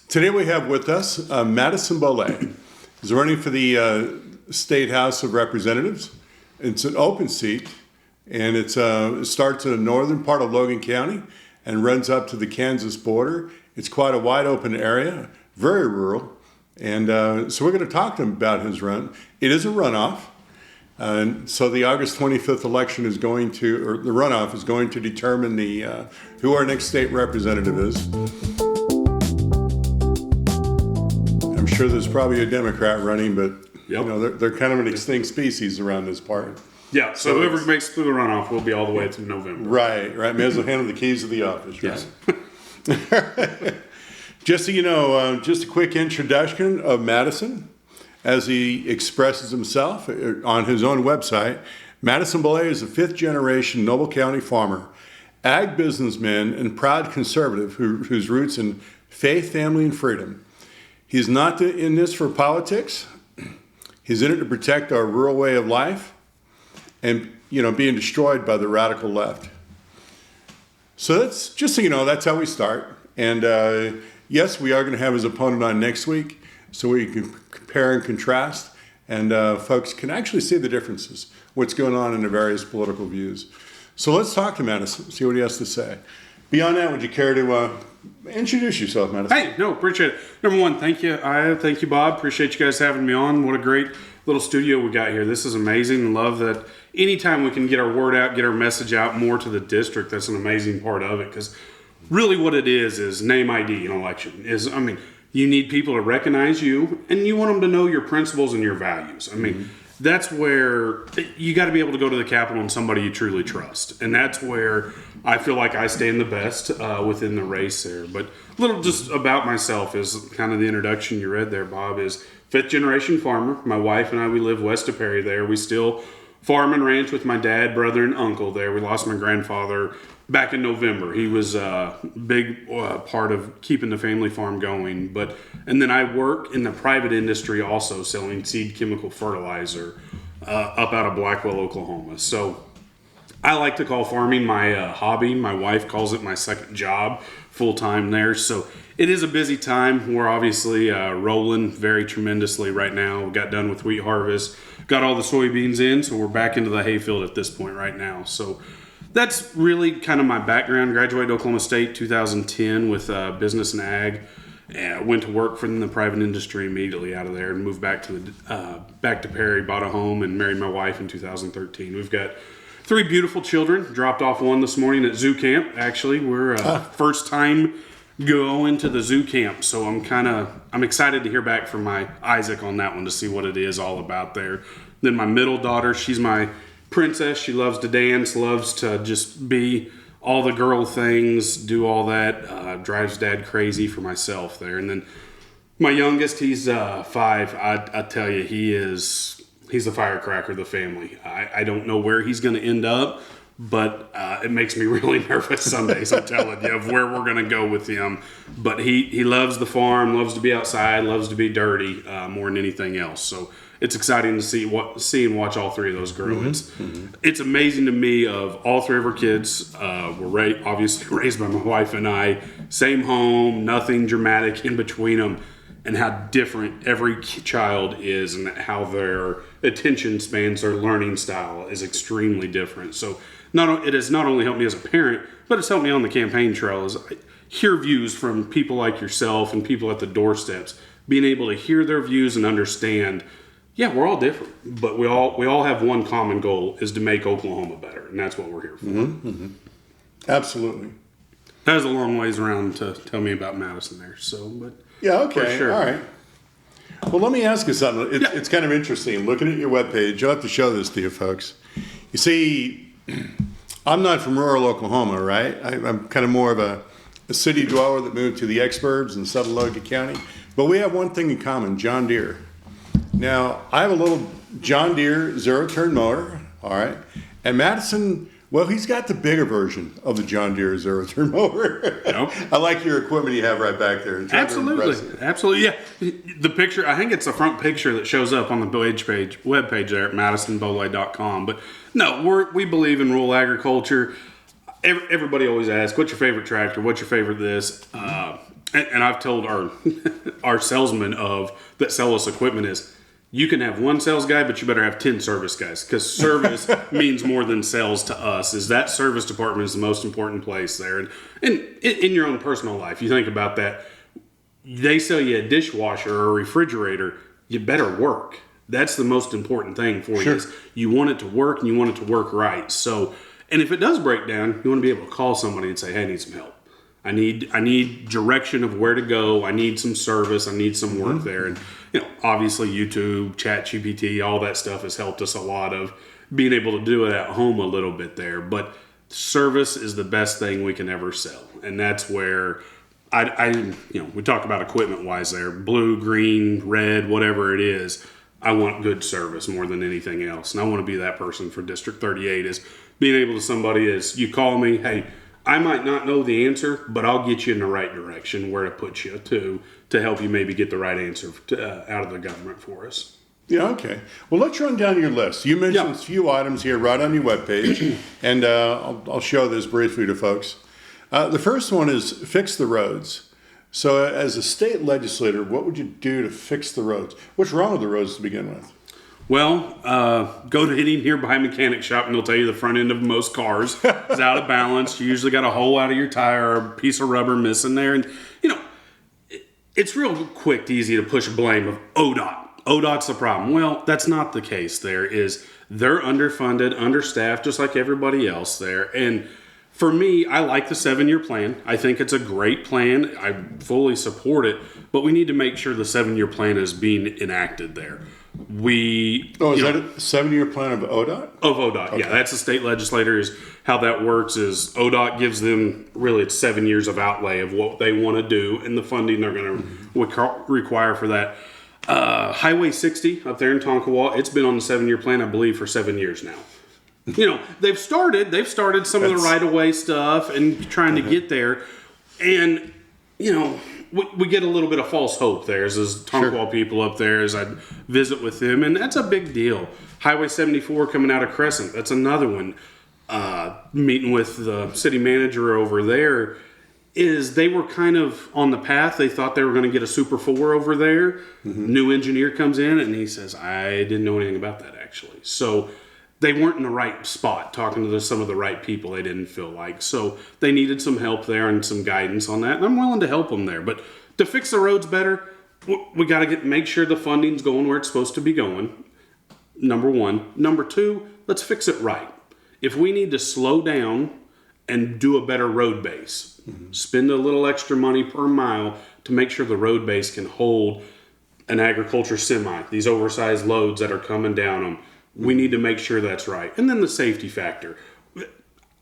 Today we have with us Madison Bolay. He's running for the State House of Representatives. It's an open seat, and it starts in the northern part of Logan County and runs up to the Kansas border. It's quite a wide open area, very rural. And so we're going to talk to him about his run. It is a runoff. And so the August 25th election is going to, or the runoff is going to determine who our next state representative is. I'm sure there's probably a Democrat running, but you know they're kind of an extinct species around this part. Yeah, so whoever makes it through the runoff will be all the way through November. Right. May as well handle the keys of the office, right? Yes. Just so you know, just a quick introduction of Madison, as he expresses himself on his own website. Madison Bolay is a fifth-generation Noble County farmer, ag businessman, and proud conservative whose roots in faith, family, and freedom. He's not in this for politics. He's in it to protect our rural way of life and, being destroyed by the radical left. So that's, just so you know, that's how we start. And yes, we are going to have his opponent on next week so we can compare and contrast, and folks can actually see the differences, what's going on in the various political views. So let's talk to Madison, see what he has to say. Beyond that, would you care to introduce yourself, Madison? Hey, no, appreciate it. Number one, thank you. Thank you, Bob. Appreciate you guys having me on. What a great little studio we got here. This is amazing. Love that anytime we can get our word out, get our message out more to the district, that's an amazing part of it, because really what it is name ID in election. You need people to recognize you, and you want them to know your principles and your values. That's where you got to be able to go to the Capitol and somebody you truly trust. And that's where I feel like I stand the best within the race there. But a little just about myself is kind of the introduction you read there, Bob, is fifth generation farmer. My wife and I, we live west of Perry there. We still farm and ranch with my dad, brother, and uncle there. We lost my grandfather back in November. He was a big part of keeping the family farm going. And then I work in the private industry also, selling seed chemical fertilizer up out of Blackwell, Oklahoma. So I like to call farming my hobby. My wife calls it my second job, full-time there. So it is a busy time. We're obviously rolling very tremendously right now. We got done with wheat harvest, got all the soybeans in, so we're back into the hayfield at this point right now. So that's really kind of my background. Graduated Oklahoma State 2010 with business and ag. Went to work for the private industry immediately out of there and moved back to Perry, bought a home, and married my wife in 2013. We've got 3 beautiful children. Dropped off one this morning at zoo camp. Actually, we're first time going to the zoo camp, so I'm excited to hear back from my Isaac on that one to see what it is all about there. Then my middle daughter, she's my princess. She loves to dance, loves to just be all the girl things, do all that. Drives dad crazy for myself there. And then my youngest, he's 5. I tell you, he's the firecracker of the family. I don't know where he's going to end up, but it makes me really nervous some days, I'm telling you, of where we're going to go with him. But he loves the farm, loves to be outside, loves to be dirty more than anything else. So it's exciting to see and watch all 3 of those grow. It's amazing to me of all 3 of our kids were obviously raised by my wife and I. Same home, nothing dramatic in between them, and how different every child is and how their attention spans, their learning style is extremely different. So it has not only helped me as a parent, but it's helped me on the campaign trail as I hear views from people like yourself and people at the doorsteps, being able to hear their views and understand, yeah, we're all different, but we all have one common goal, is to make Oklahoma better, and that's what we're here for. Absolutely. That was a long ways around to tell me about Madison there. So, but yeah, okay, for sure. All right. Well, let me ask you something. It's kind of interesting. Looking at your webpage, you'll have to show this to you folks. You see, I'm not from rural Oklahoma, right? I'm kind of more of a city dweller that moved to the exurbs in southern Logan County. But we have one thing in common, John Deere. Now, I have a little John Deere zero-turn mower, all right? And Madison, well, he's got the bigger version of the John Deere zero-turn mower. Nope. I like your equipment you have right back there. Absolutely, yeah. The picture, I think it's the front picture that shows up on the webpage there at madisonbolay.com. But no, we believe in rural agriculture. Everybody always asks, what's your favorite tractor? What's your favorite this? And I've told our salesmen that sell us equipment is, you can have one sales guy, but you better have 10 service guys, because service means more than sales to us. Is that service department is the most important place there. And in your own personal life, you think about that. They sell you a dishwasher or a refrigerator, you better work. That's the most important thing for you. Is you want it to work, and you want it to work right. So, and if it does break down, you want to be able to call somebody and say, hey, I need some help. I need direction of where to go. I need some service. I need some work there. And, obviously YouTube, ChatGPT, all that stuff has helped us a lot of being able to do it at home a little bit there. But service is the best thing we can ever sell. And that's where we talk about equipment wise there, blue, green, red, whatever it is. I want good service more than anything else. And I want to be that person for District 38 is being able to somebody is you call me, hey, I might not know the answer, but I'll get you in the right direction where to put you to help you maybe get the right answer out of the government for us. Yeah, okay. Well, let's run down your list. You mentioned a few items here right on your webpage, and I'll show this briefly to folks. The first one is fix the roads. So as a state legislator, what would you do to fix the roads? What's wrong with the roads to begin with? Well, go to any nearby mechanic shop and they'll tell you the front end of most cars is out of balance. You usually got a hole out of your tire or a piece of rubber missing there. And, it's real quick, easy to push blame of ODOT. ODOT's the problem. Well, that's not the case there. They're underfunded, understaffed, just like everybody else there. And for me, I like the 7-year plan. I think it's a great plan. I fully support it. But we need to make sure the 7-year plan is being enacted there. Is that a 7-year plan of ODOT? Of ODOT, okay. Yeah. That's the state legislator is how that works is ODOT gives them, really it's 7 years of outlay of what they want to do and the funding they're going to require for that. Highway 60 up there in Tonkawa, it's been on the 7-year plan, I believe, for 7 years now. They've started some of the right-of-way stuff and trying to get there. And, we get a little bit of false hope there as Tonkawa people up there as I visit with them, and that's a big deal. Highway 74 coming out of Crescent, that's another one. Meeting with the city manager over there is they were kind of on the path. They thought they were going to get a Super 4 over there. Mm-hmm. New engineer comes in and he says, I didn't know anything about that actually. So they weren't in the right spot talking to some of the right people they didn't feel like. So they needed some help there and some guidance on that. And I'm willing to help them there. But to fix the roads better, we got to make sure the funding's going where it's supposed to be going. Number one. Number two, let's fix it right. If we need to slow down and do a better road base, spend a little extra money per mile to make sure the road base can hold an agriculture semi, these oversized loads that are coming down them. We need to make sure that's right. And then the safety factor.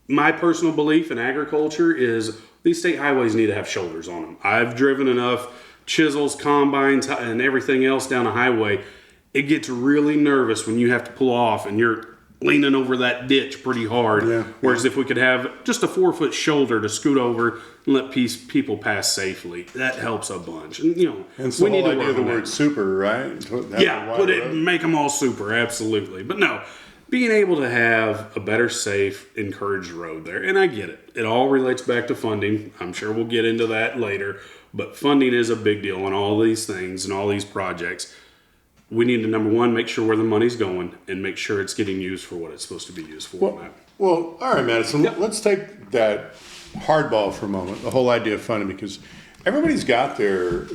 My personal belief in agriculture is these state highways need to have shoulders on them. I've driven enough chisels, combines, and everything else down a highway. It gets really nervous when you have to pull off and you're leaning over that ditch pretty hard. Yeah. Whereas if we could have just a 4-foot shoulder to scoot over and let people pass safely, that helps a bunch. And so we need to work on the word super, right? Make them all super, absolutely. But no, being able to have a better, safe, encouraged road there, and I get it. It all relates back to funding. I'm sure we'll get into that later, but funding is a big deal on all these things and all these projects. We need to, number one, make sure where the money's going and make sure it's getting used for what it's supposed to be used for. Well, all right, Madison, let's take that hardball for a moment, the whole idea of funding, because everybody's got their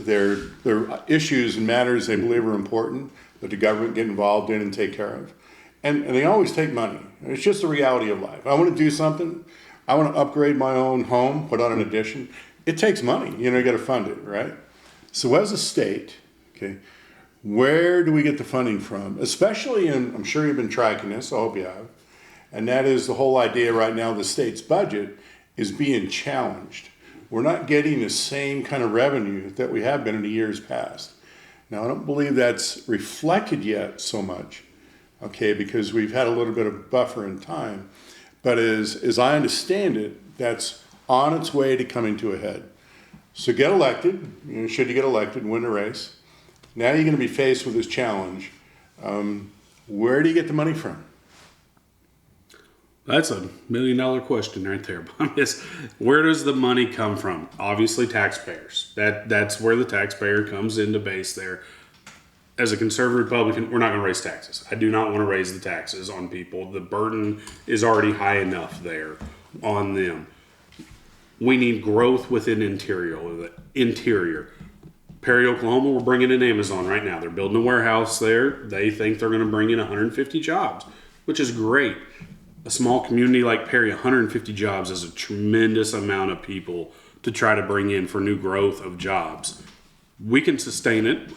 issues and matters they believe are important that the government get involved in and take care of. And they always take money. It's just the reality of life. I want to do something. I want to upgrade my own home, put on an addition. It takes money. You got to fund it, right? So as a state, okay, where do we get the funding from? Especially I'm sure you've been tracking this, I hope you have. And that is the whole idea right now, the state's budget is being challenged. We're not getting the same kind of revenue that we have been in the years past. Now, I don't believe that's reflected yet so much, okay, because we've had a little bit of buffer in time. But as I understand it, that's on its way to coming to a head. So get elected, should you get elected, win the race. Now you're going to be faced with this challenge. Where do you get the money from? That's $1 million question right there, Bob. Where does the money come from? Obviously, taxpayers. That's where the taxpayer comes into base there. As a conservative Republican, we're not going to raise taxes. I do not want to raise the taxes on people. The burden is already high enough there on them. We need growth within interior. Perry, Oklahoma, we're bringing in Amazon right now. They're building a warehouse there. They think they're going to bring in 150 jobs, which is great. A small community like Perry, 150 jobs is a tremendous amount of people to try to bring in for new growth of jobs. We can sustain it,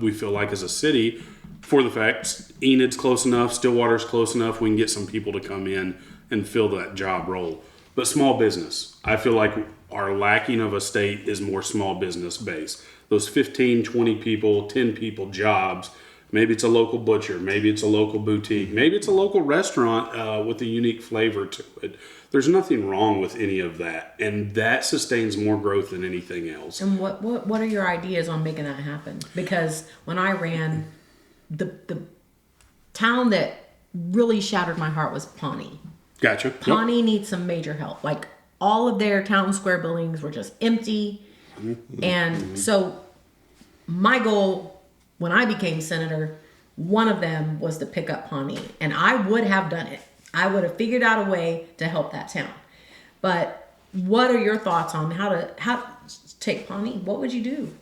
we feel like, as a city, for the fact Enid's close enough, Stillwater's close enough, we can get some people to come in and fill that job role. But small business, I feel like our lacking of a state is more small business based. Those 15, 20 people, 10 people jobs. Maybe it's a local butcher. Maybe it's a local boutique. Maybe it's a local restaurant with a unique flavor to it. There's nothing wrong with any of that. And that sustains more growth than anything else. And what are your ideas on making that happen? Because when I ran, the town that really shattered my heart was Pawnee. Gotcha. Pawnee needs some major help. Like, all of their town square buildings were just empty. And so my goal when I became senator, one of them was to pick up Pawnee. And I would have done it. I would have figured out a way to help that town. But what are your thoughts on how to take Pawnee? What would you do?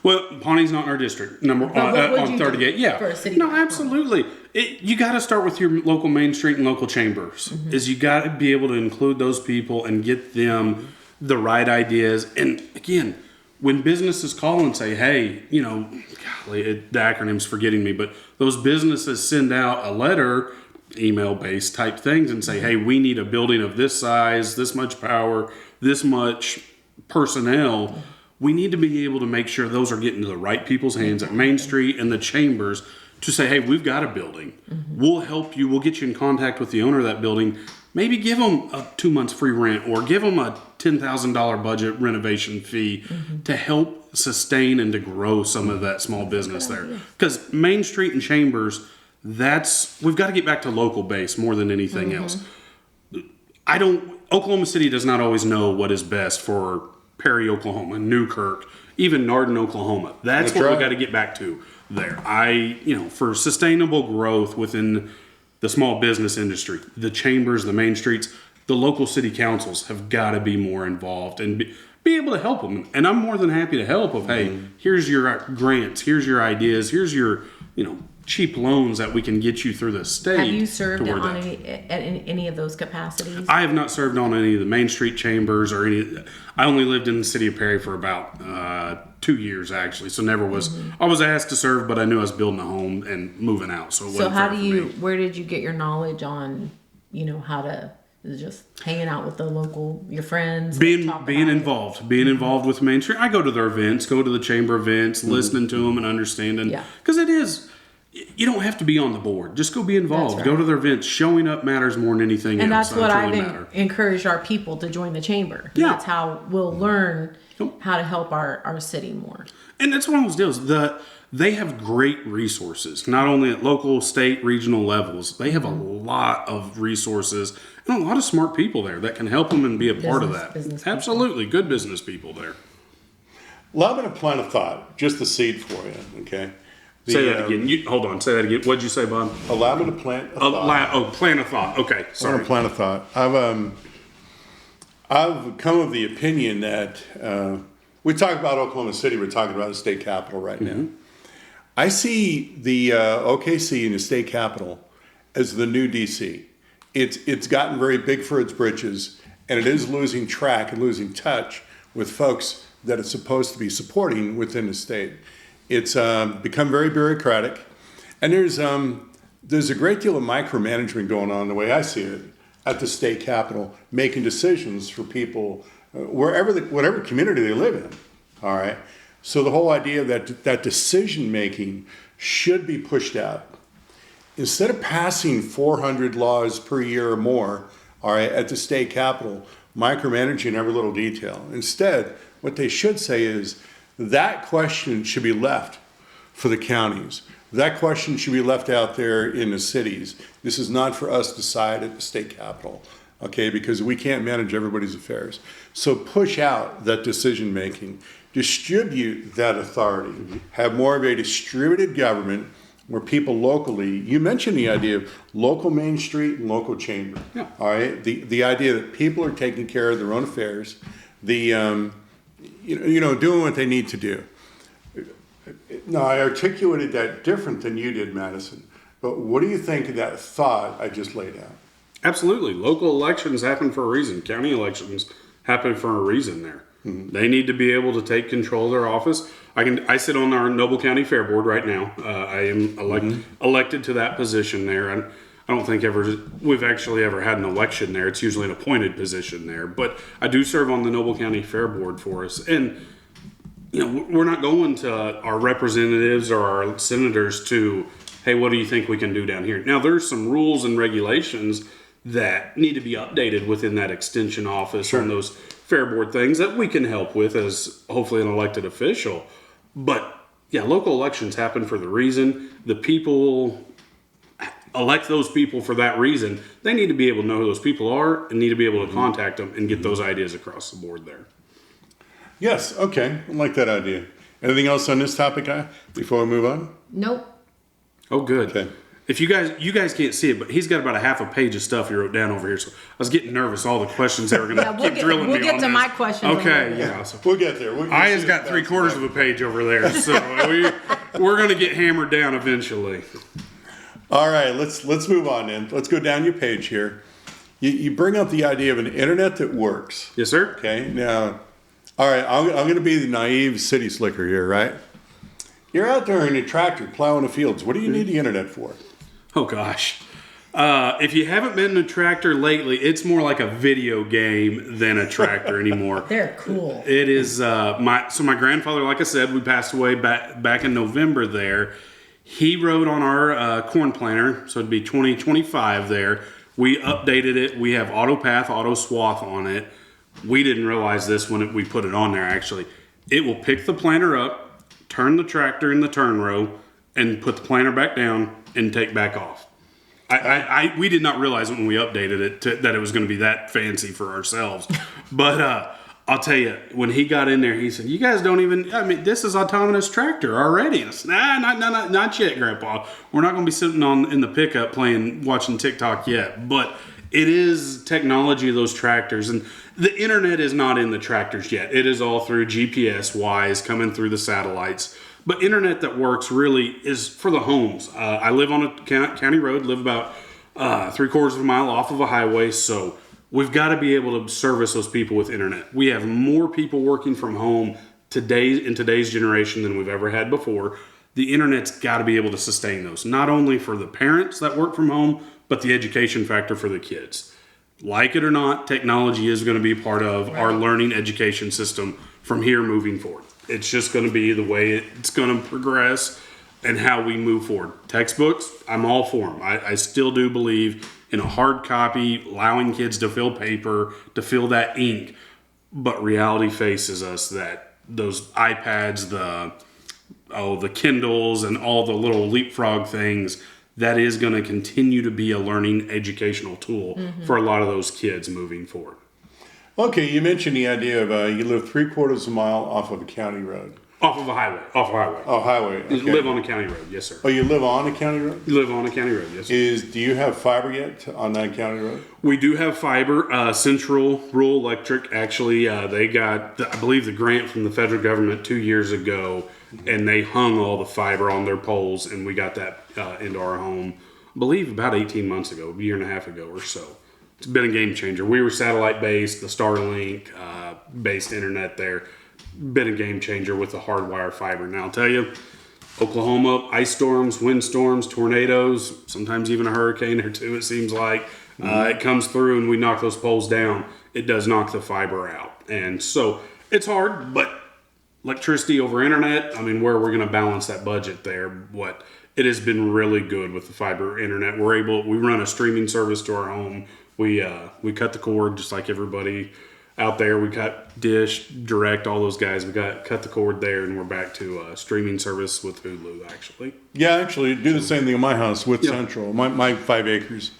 Well, Pawnee's not in our district. On 38. Yeah. For a city no, absolutely. You got to start with your local Main Street and local chambers. Is you got to be able to include those people and get them the right ideas. And again, when businesses call and say, hey, golly, the acronym's forgetting me, but those businesses send out a letter, email-based type things, and say, hey, we need a building of this size, this much power, this much personnel. We need to be able to make sure those are getting to the right people's hands at Main Street and the chambers to say, hey, we've got a building. We'll help you. We'll get you in contact with the owner of that building. Maybe give them a 2 months free rent or give them a $10,000 budget renovation fee to help sustain and to grow some of that small business there. Because Main Street and chambers, we've got to get back to local base more than anything else. Oklahoma City does not always know what is best for Perry, Oklahoma, Newkirk, even Nardin, Oklahoma. That's what right. we got to get back to there. For sustainable growth within the small business industry, the chambers, the Main Streets, the local city councils have got to be more involved and be able to help them. And I'm more than happy to help of, hey, here's your grants, here's your ideas, here's your, cheap loans that we can get you through the state. Have you served on any of those capacities? I have not served on any of the Main Street chambers or any. I only lived in the city of Perry for about 2 years, actually. So never was. I was asked to serve, but I knew I was building a home and moving out. So where did you get your knowledge on, how to just hanging out with your friends? Being involved with Main Street. I go to their events, go to the chamber events, listening to them and understanding. Because it is. You don't have to be on the board. Just go be involved. Right. Go to their events. Showing up matters more than anything else. And that's what I've encouraged our people to join the chamber. Yeah. That's how we'll learn how to help our city more. And that's one of those deals. They have great resources, not only at local, state, regional levels. They have a lot of resources and a lot of smart people there that can help them and be a part of that. Absolutely. Good business people there. Well, I'm going to plant a thought, just the seed for you, okay? Say that again. Hold on. Say that again. What did you say, Bob? Allow me to plant a thought. Plant a thought. Okay. Sorry. I'm going to plant a thought. I've come of the opinion that we talk about Oklahoma City. We're talking about the state capital right now. I see the OKC in the state capital as the new DC. It's gotten very big for its britches, and it is losing track and losing touch with folks that it's supposed to be supporting within the state. It's become very bureaucratic, and there's a great deal of micromanagement going on the way I see it at the state capitol, making decisions for people whatever community they live in. All right, so the whole idea that decision making should be pushed out. Instead of passing 400 laws per year or more, all right, at the state capitol, micromanaging every little detail. Instead, what they should say is, that question should be left for the counties. That question should be left out there in the cities. This is not for us to decide at the state capitol, okay? Because we can't manage everybody's affairs. So push out that decision making, distribute that authority, have more of a distributed government where people locally, you mentioned the idea of local Main Street and local chamber. Yeah. All right, the idea that people are taking care of their own affairs, doing what they need to do. Now, I articulated that different than you did, Madison, but what do you think of that thought I just laid out? Absolutely. Local elections happen for a reason. County elections happen for a reason there. They need to be able to take control of their office. I sit on our Noble County Fair Board right now. I am elected to that position there. And I don't think we've actually ever had an election there. It's usually an appointed position there. But I do serve on the Noble County Fair Board for us. And we're not going to our representatives or our senators to, hey, what do you think we can do down here? Now, there's some rules and regulations that need to be updated within that extension office on those fair board things that we can help with as hopefully an elected official. But yeah, local elections happen for the reason. The people elect those people for that reason. They need to be able to know who those people are and need to be able to contact them and get those ideas across the board there. Yes, okay, I like that idea. Anything else on this topic, before we move on? Nope. Oh, good. Okay. If you guys can't see it, but he's got about a half a page of stuff he wrote down over here. So I was getting nervous. All the questions that were going to keep drilling me on We'll get to this. my questions. Okay, yeah. So We'll get there. Aya's got 3/4 of a page over there, so we're going to get hammered down eventually. All right, let's move on then. Let's go down your page here. You bring up the idea of an internet that works. Yes, sir. Okay, now, all right, I'm going to be the naive city slicker here, right? You're out there in your tractor plowing the fields. What do you need the internet for? Oh gosh. If you haven't been in a tractor lately, it's more like a video game than a tractor anymore. They're cool. It is my grandfather, like I said, we passed away back in November there. He rode on our corn planter, so it'd be 2025 there. We updated it. We have AutoPath, Auto Swath on it. We didn't realize this when we put it on there, actually. It will pick the planter up, turn the tractor in the turn row, and put the planter back down and take back off. We did not realize when we updated it that it was going to be that fancy for ourselves. But I'll tell you, when he got in there, he said, you guys don't even, this is autonomous tractor already. I said, not yet, Grandpa. We're not going to be sitting in the pickup watching TikTok yet. But it is technology of those tractors. And the internet is not in the tractors yet. It is all through GPS-wise, coming through the satellites. But internet that works really is for the homes. I live on a county road, live about 3/4 of a mile off of a highway, so we've got to be able to service those people with internet. We have more people working from home in today's generation than we've ever had before. The internet's got to be able to sustain those, not only for the parents that work from home, but the education factor for the kids. Like it or not, technology is going to be part of our learning education system from here moving forward. It's just going to be the way it's going to progress and how we move forward. Textbooks, I'm all for them. I still do believe in a hard copy, allowing kids to fill paper, to fill that ink. But reality faces us that those iPads, the Kindles, and all the little leapfrog things, that is going to continue to be a learning educational tool for a lot of those kids moving forward. Okay, you mentioned the idea of you live 3/4 of a mile off of a county road. Off of a highway. Oh, highway. Okay. You live on a county road, yes, sir. Oh, you live on a county road? You live on a county road, yes, sir. Do you have fiber yet on that county road? We do have fiber. Central Rural Electric, actually, they got, I believe, the grant from the federal government 2 years ago, and they hung all the fiber on their poles, and we got that into our home, I believe, about 18 months ago, a year and a half ago or so. It's been a game changer. We were satellite-based, the Starlink based internet there. Been a game changer with the hardwire fiber. Now, I'll tell you, Oklahoma, ice storms, windstorms, tornadoes, sometimes even a hurricane or two, it seems like. It comes through and we knock those poles down. It does knock the fiber out. And so it's hard, but electricity over internet, where we're going to balance that budget there. It has been really good with the fiber internet. We run a streaming service to our home. We cut the cord just like everybody out there. We cut Dish, Direct, all those guys. We cut the cord there, and we're back to streaming service with Hulu, actually. Yeah, actually, do the same thing in my house with Yeah. Central, my 5 acres.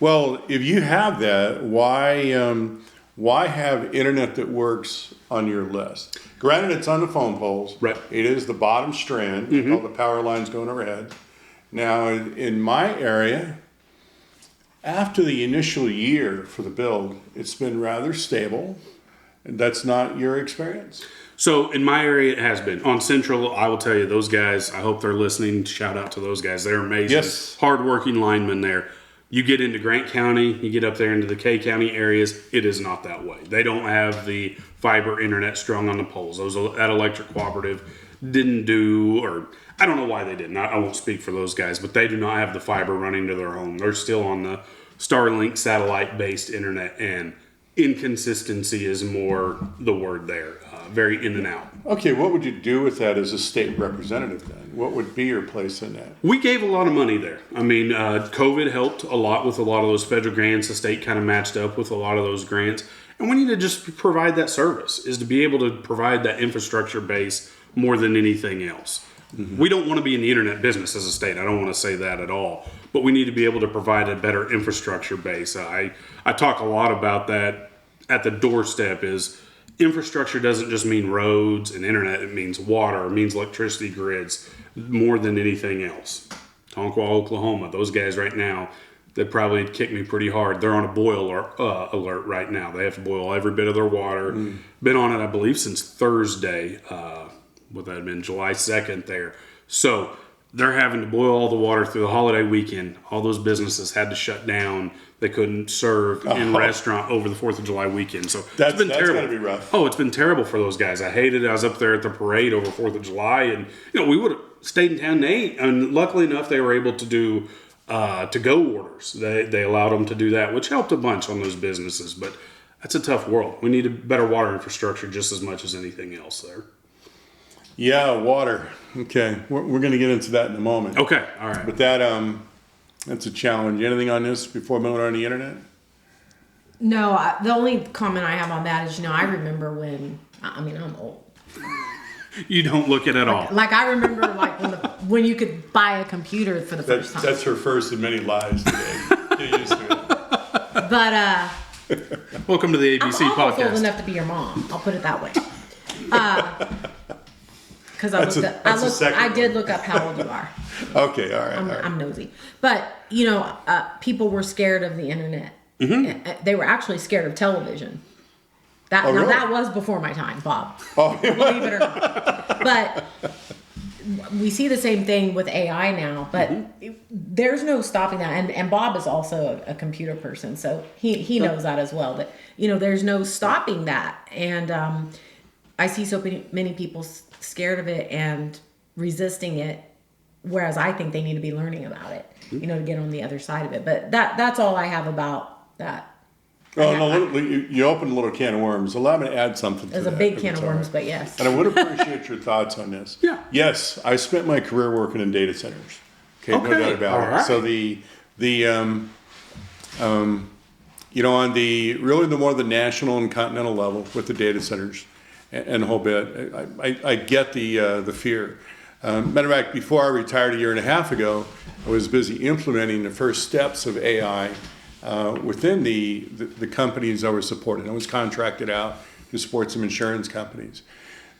Well, if you have that, why have internet that works on your list? Granted, it's on the phone poles. Right. It is the bottom strand, all the power lines going overhead. Now, in my area, after the initial year for the build, it's been rather stable. That's not your experience? So in my area, it has been. On Central, I will tell you, those guys, I hope they're listening. Shout out to those guys. They're amazing. Yes. Hardworking linemen there. You get into Grant County, you get up there into the K County areas, it is not that way. They don't have the fiber internet strung on the poles. That electric cooperative didn't do, or I don't know why they didn't. I won't speak for those guys, but they do not have the fiber running to their home. They're still on the Starlink satellite-based internet, and inconsistency is more the word there. Very in and out. Okay, what would you do with that as a state representative then? What would be your place in that? We gave a lot of money there. I mean, COVID helped a lot with a lot of those federal grants. The state kind of matched up with a lot of those grants. And we need to just provide that service, is to be able to provide that infrastructure base more than anything else. Mm-hmm. We don't want to be in the internet business as a state. I don't want to say that at all. But we need to be able to provide a better infrastructure base. I talk a lot about that at the doorstep is infrastructure doesn't just mean roads and internet. It means water. It means electricity grids more than anything else. Tonkawa, Oklahoma, those guys right now, they probably kick me pretty hard. They're on a boil alert right now. They have to boil every bit of their water. Been on it, I believe, since Thursday. Would that have been July 2nd there? So they're having to boil all the water through the holiday weekend. All those businesses had to shut down. They couldn't serve in restaurant over the 4th of July weekend. So it's been terrible. That's gotta be rough. Oh, it's been terrible for those guys. I hated it. I was up there at the parade over 4th of July, and we would have stayed in town and ate. And luckily enough, they were able to do to-go orders. They allowed them to do that, which helped a bunch on those businesses. But that's a tough world. We need a better water infrastructure just as much as anything else there. Yeah, water. Okay, we're going to get into that in a moment. Okay, all right. But that's a challenge. Anything on this before moving on the internet? No, the only comment I have on that is, I remember when, I'm old. You don't look it at all. Like I remember when you could buy a computer for the first time. That's her first of many lies today. Get used to it. But welcome to the ABC I'm almost podcast. old enough to be your mom. I'll put it that way. Because I did look up how old you are. Okay, all right. I'm nosy. But, people were scared of the internet. Mm-hmm. They were actually scared of television. Really? That was before my time, Bob. Oh, Believe it or not. But we see the same thing with AI now, but there's no stopping that. And Bob is also a computer person, so he knows that as well. That, there's no stopping that. And I see so many people scared of it and resisting it, whereas I think they need to be learning about it, to get on the other side of it. But that's all I have about that. Oh, no, you opened a little can of worms. Allow me to add something to that. There's a big can of worms, but yes. And I would appreciate your thoughts on this. Yeah. Yes, I spent my career working in data centers. Okay, no doubt about it. Right. So on the more the national and continental level with the data centers and the whole bit, I get the fear. Matter of fact, before I retired a year and a half ago, I was busy implementing the first steps of AI within the companies I was supporting. I was contracted out to support some insurance companies.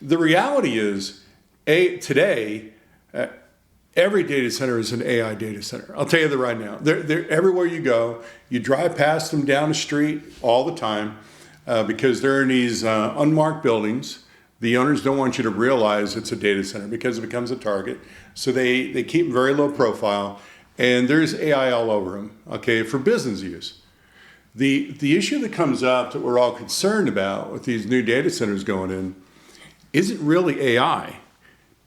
The reality is, today, every data center is an AI data center. I'll tell you that right now. They're everywhere you go. You drive past them down the street all the time because they're in these unmarked buildings. The owners don't want you to realize it's a data center because it becomes a target. So they keep very low profile. And there's AI all over them, okay, for business use. The issue that comes up that we're all concerned about with these new data centers going in isn't really AI.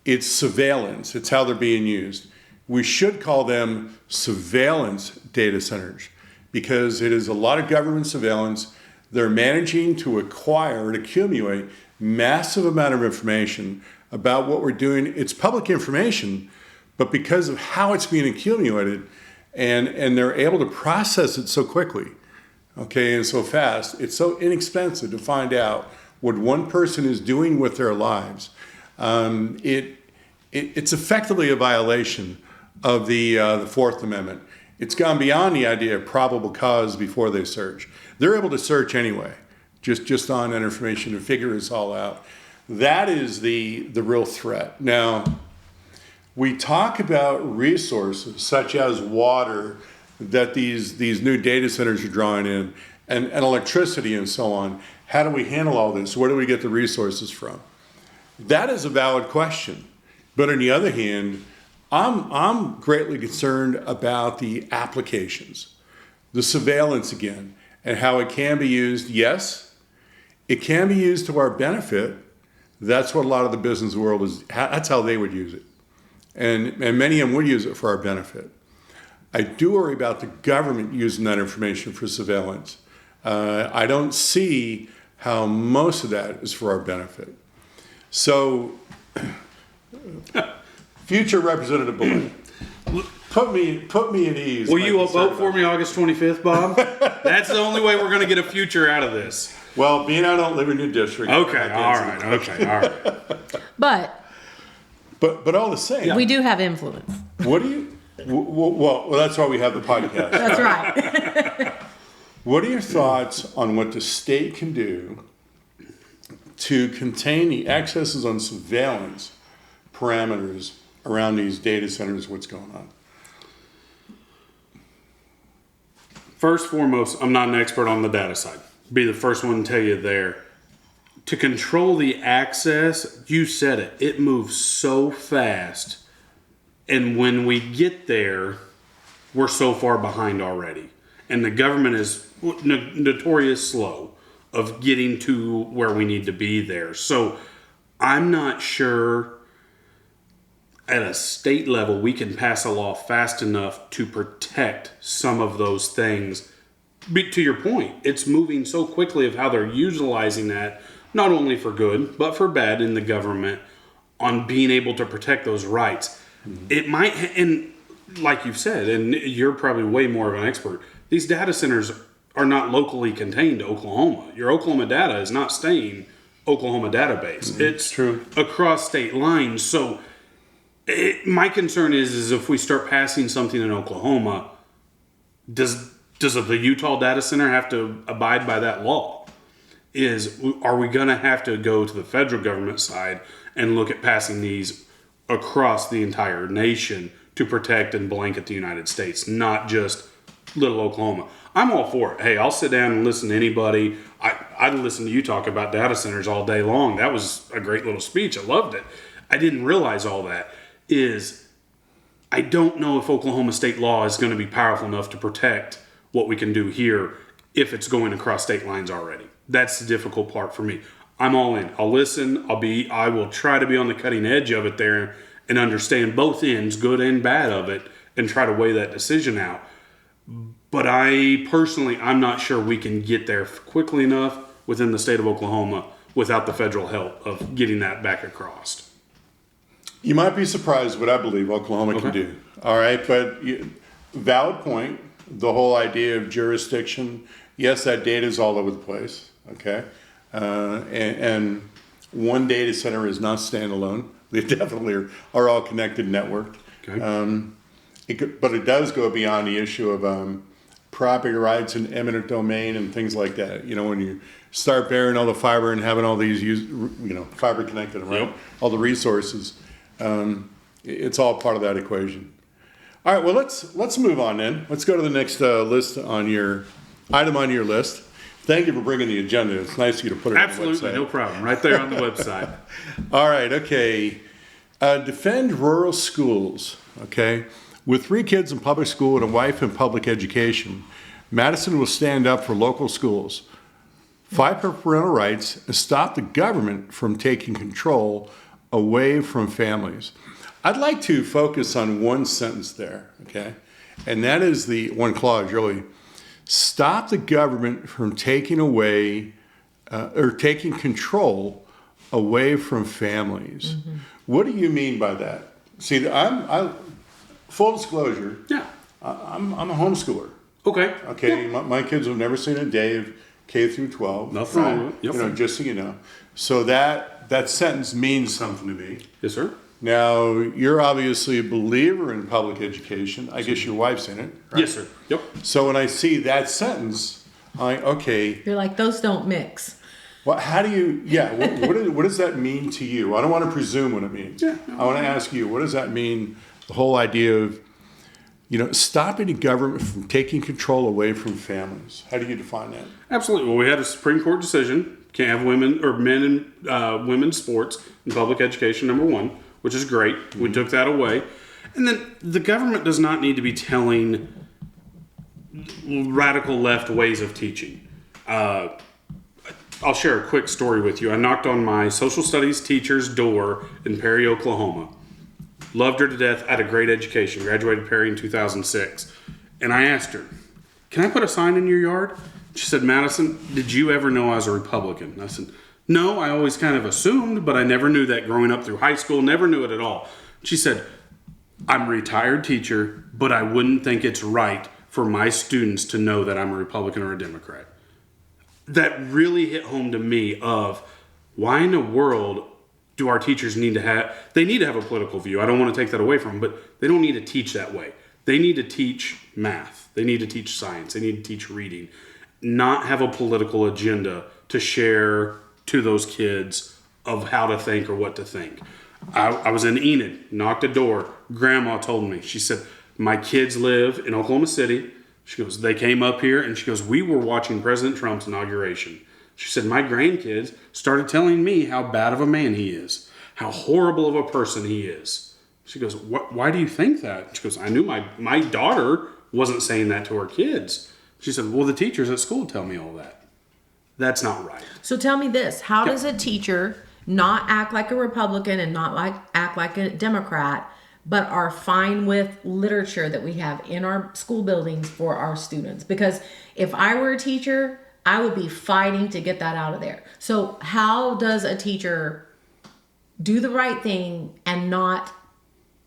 It's surveillance. It's how they're being used. We should call them surveillance data centers because it is a lot of government surveillance. They're managing to acquire and accumulate massive amount of information about what we're doing. It's public information, but because of how it's being accumulated and they're able to process it so quickly, okay, and so fast. It's so inexpensive to find out what one person is doing with their lives. It's effectively a violation of the Fourth Amendment. It's gone beyond the idea of probable cause before they search. They're able to search anyway, just on that information to figure this all out. That is the real threat. Now, we talk about resources such as water that these new data centers are drawing in, and electricity and so on. How do we handle all this? Where do we get the resources from? That is a valid question. But on the other hand, I'm greatly concerned about the applications, the surveillance again, and how it can be used. Yes, it can be used to our benefit. That's what a lot of the business world is. That's how they would use it. And many of them would use it for our benefit. I do worry about the government using that information for surveillance. I don't see how most of that is for our benefit. So, future Representative Bolay, put me at ease. Will you vote for me August 25th, Bob? That's the only way we're going to get a future out of this. Well, being I don't live in your district. Okay, all right. But all the same, we do have influence. What do you? Well, that's why we have the podcast. That's right. What are your thoughts on what the state can do to contain the excesses on surveillance parameters around these data centers? What's going on? First and foremost, I'm not an expert on the data side. Be the first one to tell you there. To control the access, you said it, it moves so fast. And when we get there, we're so far behind already. And the government is notorious slow of getting to where we need to be there. So I'm not sure at a state level we can pass a law fast enough to protect some of those things. But to your point, it's moving so quickly of how they're utilizing that, not only for good, but for bad in the government on being able to protect those rights. Mm-hmm. It might, and like you've said, and you're probably way more of an expert, these data centers are not locally contained to Oklahoma. Your Oklahoma data is not staying Oklahoma database. Mm-hmm. It's true across state lines. So my concern is if we start passing something in Oklahoma, does the Utah data center have to abide by that law? Are we going to have to go to the federal government side and look at passing these across the entire nation to protect and blanket the United States, not just little Oklahoma? I'm all for it. Hey, I'll sit down and listen to anybody. I'd listen to you talk about data centers all day long. That was a great little speech. I loved it. I didn't realize all that is I don't know if Oklahoma state law is going to be powerful enough to protect what we can do here if it's going across state lines already. That's the difficult part for me. I'm all in. I'll listen. I will try to be on the cutting edge of it there and understand both ends, good and bad of it, and try to weigh that decision out. But I'm not sure we can get there quickly enough within the state of Oklahoma without the federal help of getting that back across. You might be surprised what I believe Oklahoma can do. All right, but valid point. The whole idea of jurisdiction. Yes, that data is all over the place. Okay, and one data center is not standalone. They definitely are all connected, networked. Okay. But it does go beyond the issue of property rights and eminent domain and things like that. You know, when you start burying all the fiber and having all these, fiber connected, right? Yep. All the resources, it's all part of that equation. All right, well, let's move on then. Let's go to the next item on your list. Thank you for bringing the agenda. It's nice of you to put it on the website. Absolutely, no problem. Right there on the website. All right, okay. Defend rural schools, okay? With 3 kids in public school and a wife in public education, Madison will stand up for local schools, fight for parental rights, and stop the government from taking control away from families. I'd like to focus on one sentence there, okay? And that is the one clause, really. Stop the government from taking away or taking control away from families. Mm-hmm. What do you mean by that? See, I'm full disclosure. Yeah, I'm a homeschooler. Okay. Okay, my kids have never seen a day of K through 12. Nothing wrong with it. Yep. You know, just so you know. So that sentence means something to me. Yes, sir. Now, you're obviously a believer in public education. I guess your wife's in it, right? Yes, sir. Yep. So when I see that sentence, I'm like, okay, You're like, those don't mix. well, how do you, what does that mean to you? I don't want to presume what it means. Yeah. I want to ask you, what does that mean, the whole idea of, stopping the government from taking control away from families? How do you define that? Absolutely. Well, we had a Supreme Court decision. Can't have women or men in women's sports in public education, number one, which is great. Mm-hmm. We took that away. And then the government does not need to be telling radical left ways of teaching. I'll share a quick story with you. I knocked on my social studies teacher's door in Perry, Oklahoma. Loved her to death. Had a great education. Graduated Perry in 2006. And I asked her, can I put a sign in your yard? She said, Madison, did you ever know I was a Republican? I said, no, I always kind of assumed, but I never knew that growing up through high school. Never knew it at all. She said, I'm a retired teacher, but I wouldn't think it's right for my students to know that I'm a Republican or a Democrat. That really hit home to me of why in the world do our teachers need to have, they need to have a political view. I don't want to take that away from them, but they don't need to teach that way. They need to teach math. They need to teach science. They need to teach reading, not have a political agenda to share to those kids of how to think or what to think. I was in Enid, knocked a door. Grandma told me, she said, my kids live in Oklahoma City. She goes, they came up here and she goes, we were watching President Trump's inauguration. She said, my grandkids started telling me how bad of a man he is, how horrible of a person he is. She goes, why do you think that? She goes, I knew my daughter wasn't saying that to her kids. She said, well, the teachers at school tell me all that. That's not right. So tell me this, how does a teacher not act like a Republican and not act like a Democrat, but are fine with literature that we have in our school buildings for our students? Because if I were a teacher, I would be fighting to get that out of there. So how does a teacher do the right thing and not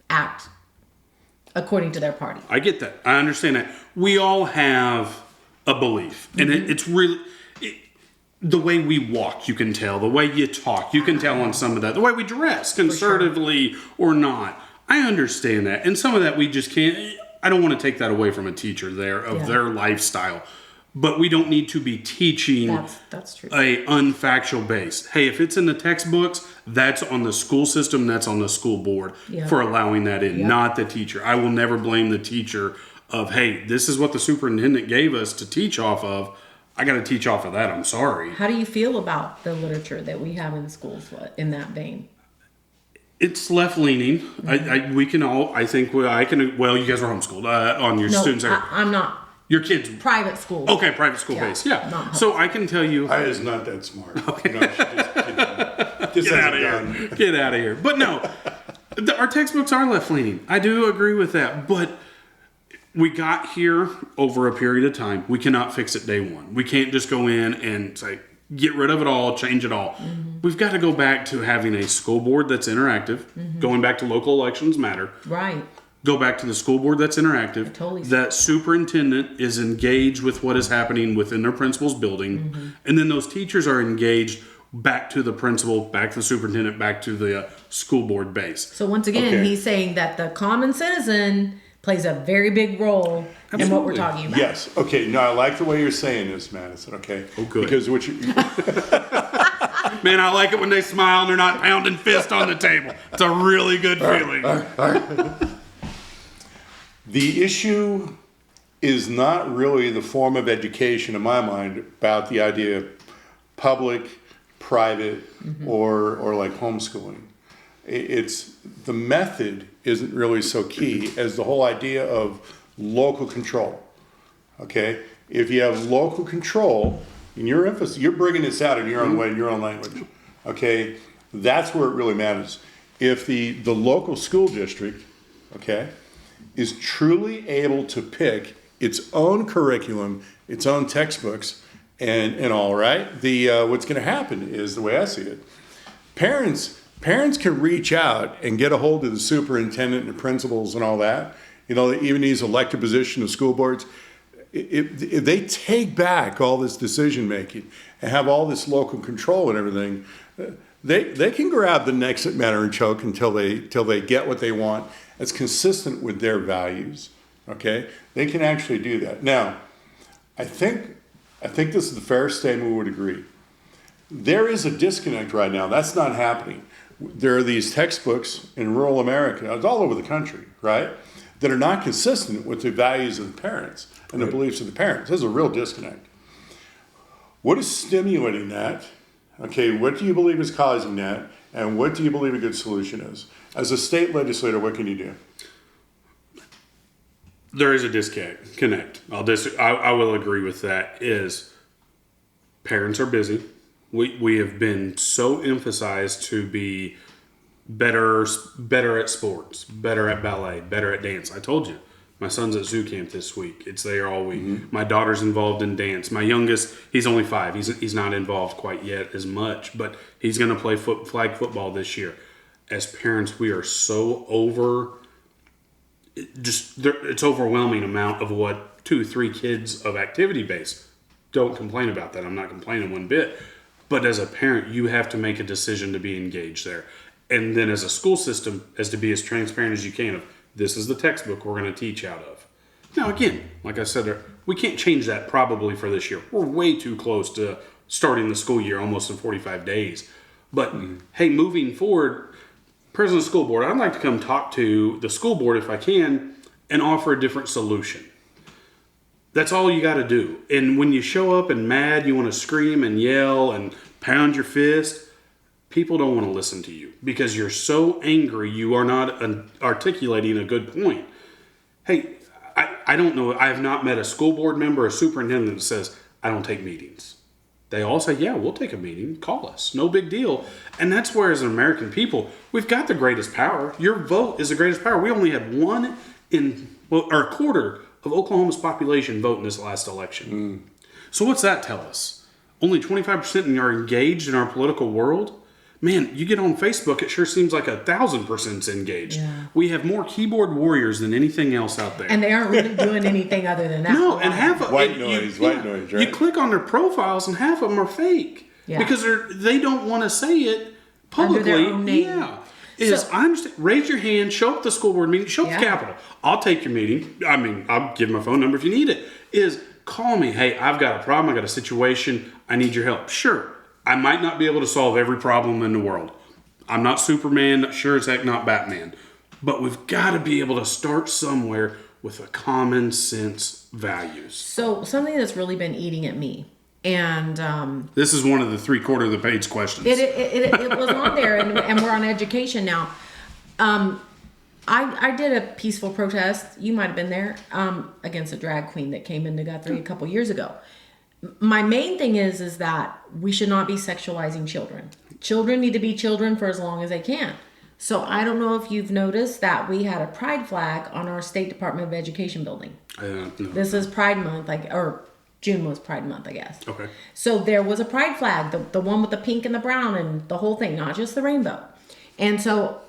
act according to their party? I get that. I understand that. We all have a belief. And it's really... the way we walk, you can tell. The way you talk, you can tell on some of that. The way we dress, conservatively or not. I understand that. And some of that we just can't... I don't want to take that away from a teacher there, of their lifestyle. But we don't need to be teaching that's true. a unfactual base. Hey, if it's in the textbooks, that's on the school system, that's on the school board for allowing that in, not the teacher. I will never blame the teacher of, hey, this is what the superintendent gave us to teach off of. I got to teach off of that. I'm sorry. How do you feel about the literature that we have in schools in that vein? It's left leaning. Mm-hmm. We can all. I think. I can. Well, you guys were homeschooled on your students. I'm not. Your kids. Private school. Okay, private school based. Yeah. So I can tell you. I is not that smart. Okay. No, Get out of here. Get out of here. But no, our textbooks are left leaning. I do agree with that. But we got here over a period of time. We cannot fix it day one. We can't just go in and say, get rid of it all, change it all. Mm-hmm. We've got to go back to having a school board that's interactive. Mm-hmm. Going back to local elections matter. Right. Go back to the school board that's interactive. That superintendent is engaged with what is happening within their principal's building. Mm-hmm. And then those teachers are engaged back to the principal, back to the superintendent, back to the school board base. So once again, he's saying that the common citizen plays a very big role in what we're talking about. Yes. Okay. No, I like the way you're saying this, Madison. Okay. Oh, good. Because what you... Man, I like it when they smile and they're not pounding fist on the table. It's a really good feeling. The issue is not really the form of education, in my mind, about the idea of public, private, or like homeschooling. It's the method isn't really so key as the whole idea of local control. Okay, if you have local control, and you're bringing this out in your own way, in your own language. Okay, that's where it really matters. If the local school district, okay, is truly able to pick its own curriculum, its own textbooks, and all, right, what's going to happen is, the way I see it, parents can reach out and get a hold of the superintendent and the principals and all that. You know, even these elected positions of school boards, if they take back all this decision making and have all this local control and everything, they can grab the exit matter and choke until they get what they want. It's consistent with their values. Okay, they can actually do that. Now, I think this is the fair statement. We would agree. There is a disconnect right now. That's not happening. There are these textbooks in rural America, it's all over the country, right, that are not consistent with the values of the parents and the beliefs of the parents. There's a real disconnect. What is stimulating that? Okay, what do you believe is causing that? And what do you believe a good solution is? As a state legislator, what can you do? There is a disconnect. I will agree with that. Is parents are busy. We have been so emphasized to be better at sports, better at ballet, better at dance. I told you, my son's at zoo camp this week. It's there all week. Mm-hmm. My daughter's involved in dance. My youngest, he's only 5. He's not involved quite yet as much, but he's going to play flag football this year. As parents, we are so it's overwhelming amount of what 2-3 kids of activity base. Don't complain about that. I'm not complaining one bit. But as a parent, you have to make a decision to be engaged there. And then as a school system, as to be as transparent as you can of, this is the textbook we're going to teach out of. Now, again, like I said, we can't change that probably for this year. We're way too close to starting the school year, almost in 45 days. But, hey, moving forward, President of the School Board, I'd like to come talk to the school board if I can and offer a different solution. That's all you got to do. And when you show up and mad, you want to scream and yell and pound your fist, people don't want to listen to you because you're so angry you are not articulating a good point. Hey, I don't know. I have not met a school board member or superintendent that says, I don't take meetings. They all say, yeah, we'll take a meeting. Call us. No big deal. And that's where, as an American people, we've got the greatest power. Your vote is the greatest power. We only had a quarter of Oklahoma's population vote in this last election. So what's that tell us? Only 25% are engaged in our political world? Man, you get on Facebook, it sure seems like 1,000% engaged. Yeah. We have more keyboard warriors than anything else out there. And they aren't really doing anything other than that. No, and half of white noise, right? You click on their profiles and half of them are fake. Yeah. Because they don't want to say it publicly. Under their own name. Yeah. I understand. Raise your hand, show up at the school board meeting, show up at the Capitol. I'll take your meeting. I mean, I'll give my phone number if you need it. Call me. Hey, I've got a problem. I've got a situation. I need your help. Sure. I might not be able to solve every problem in the world. I'm not Superman, sure as heck not Batman. But we've got to be able to start somewhere with a common sense values. So something that's really been eating at me, and this is one of the 3/4 of the page questions. It was on there, and we're on education now. I did a peaceful protest. You might have been there against a drag queen that came into Guthrie a couple years ago. My main thing is that we should not be sexualizing children. Children need to be children for as long as they can. So I don't know if you've noticed that we had a pride flag on our State Department of Education building. No. This is Pride Month, or June was Pride Month, I guess. Okay. So there was a pride flag, the one with the pink and the brown and the whole thing, not just the rainbow. And so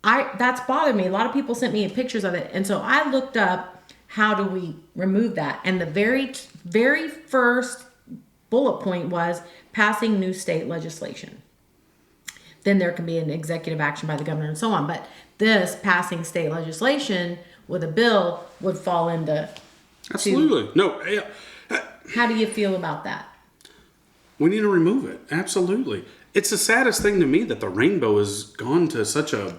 that's bothered me. A lot of people sent me pictures of it. And so I looked up, how do we remove that? And the very first bullet point was passing new state legislation. Then there can be an executive action by the governor and so on. But this passing state legislation with a bill would fall into... Absolutely. No. How do you feel about that? We need to remove it. Absolutely. It's the saddest thing to me that the rainbow has gone to such a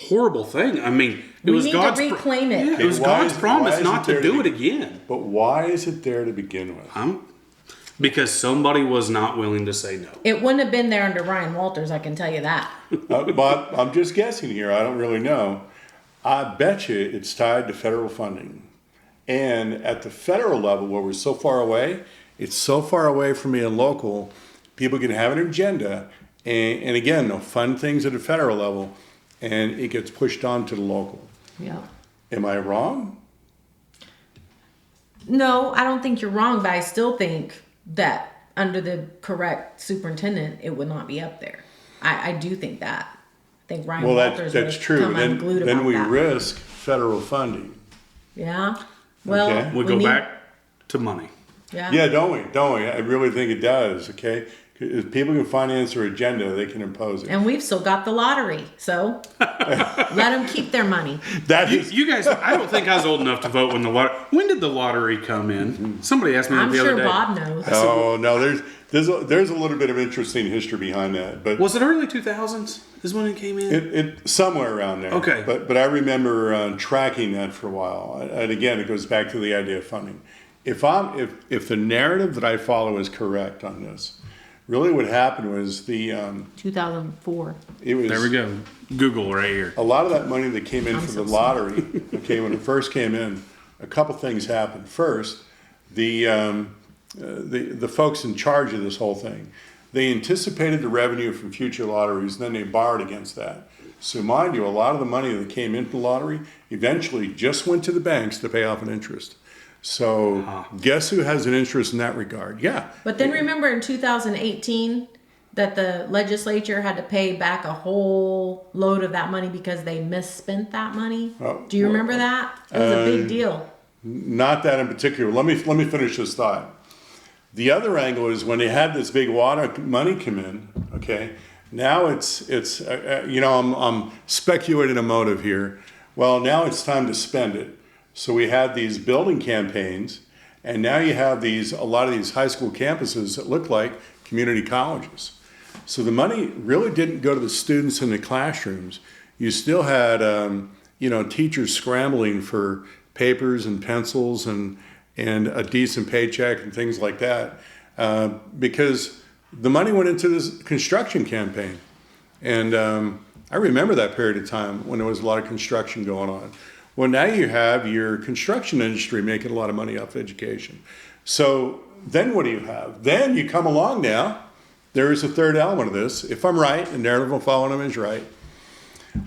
horrible thing. I mean, we need to reclaim it. Yeah, it was God's promise not to do it again. But why is it there to begin with? Because somebody was not willing to say no. It wouldn't have been there under Ryan Walters, I can tell you that. But I'm just guessing here. I don't really know. I bet you it's tied to federal funding. And at the federal level, where we're so far away, it's so far away from being local, people can have an agenda. And again, they'll fund things at a federal level, and it gets pushed on to the local. Yeah. Am I wrong? No, I don't think you're wrong, but I still think that under the correct superintendent, it would not be up there. I do think that. I think Ryan Walters that's true. Then we risk federal funding. Yeah. Well, we'll go back. to money. Yeah, don't we? I really think it does, okay? If people can finance their agenda, they can impose it. And we've still got the lottery, so let them keep their money. You guys, I don't think I was old enough to vote when when did the lottery come in? Somebody asked me I'm the other sure day. Bob knows. Oh, no, there's a little bit of interesting history behind that. But Was it early 2000s is when it came in? it somewhere around there. Okay. But I remember tracking that for a while. And again, it goes back to the idea of funding. If the narrative that I follow is correct on this, really what happened was 2004. it was There we go. Google right here. a lot of that money that came in I'm for so the lottery. Okay, when it first came in, a couple things happened. First, the folks in charge of this whole thing, they anticipated the revenue from future lotteries, and then they borrowed against that. So mind you, a lot of the money that came into the lottery eventually just went to the banks to pay off an interest. So guess who has an interest in that regard? Yeah. But then remember in 2018 that the legislature had to pay back a whole load of that money because they misspent that money. Do you remember that? It was a big deal. Not that in particular. Let me finish this thought. The other angle is when they had this big water money come in. Okay, now it's I'm speculating a motive here. Well, now it's time to spend it. So we had these building campaigns, and now you have a lot of these high school campuses that look like community colleges. So the money really didn't go to the students in the classrooms. You still had teachers scrambling for papers and pencils and a decent paycheck and things like that, because the money went into this construction campaign. And I remember that period of time when there was a lot of construction going on. Well, now you have your construction industry making a lot of money off education. So then what do you have? Then you come along now. There is a third element of this. If I'm right, the narrative I'm following them is right.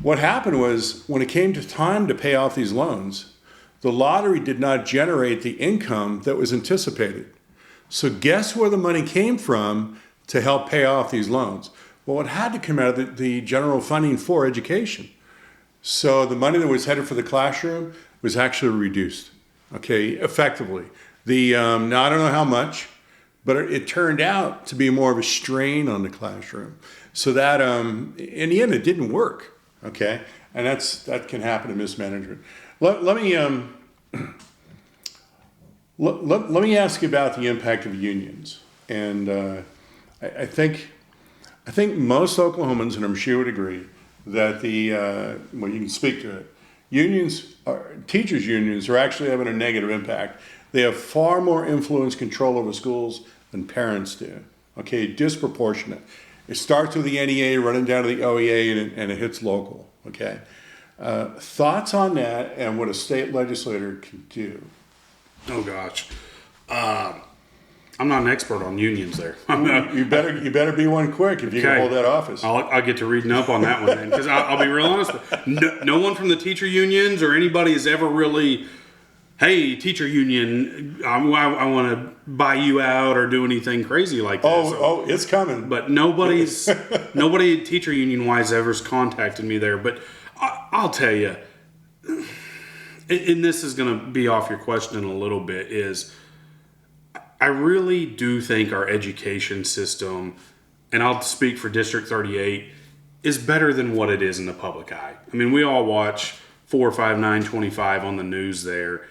What happened was when it came to time to pay off these loans, the lottery did not generate the income that was anticipated. So guess where the money came from to help pay off these loans? Well, it had to come out of the general funding for education. So the money that was headed for the classroom was actually reduced, okay, effectively. Now I don't know how much, but it turned out to be more of a strain on the classroom. So that, in the end, it didn't work, okay? And that can happen in mismanagement. Let me ask you about the impact of unions. And I think most Oklahomans, and I'm sure you would agree, that you can speak to it. Teachers' unions are actually having a negative impact. They have far more influence, control over schools than parents do. Okay, disproportionate. It starts with the NEA, running down to the OEA, and it hits local. Okay, thoughts on that and what a state legislator can do? Oh gosh, I'm not an expert on unions there. You better be one quick if you can hold that office. I'll get to reading up on that one then, because I'll be real honest. No one from the teacher unions or anybody has ever really, hey, teacher union, I want to buy you out or do anything crazy like that. It's coming. But nobody teacher union wise ever's contacted me there. But I'll tell you, and this is going to be off your question a little bit, is I really do think our education system, and I'll speak for District 38, is better than what it is in the public eye. I mean, we all watch 45925 on the news there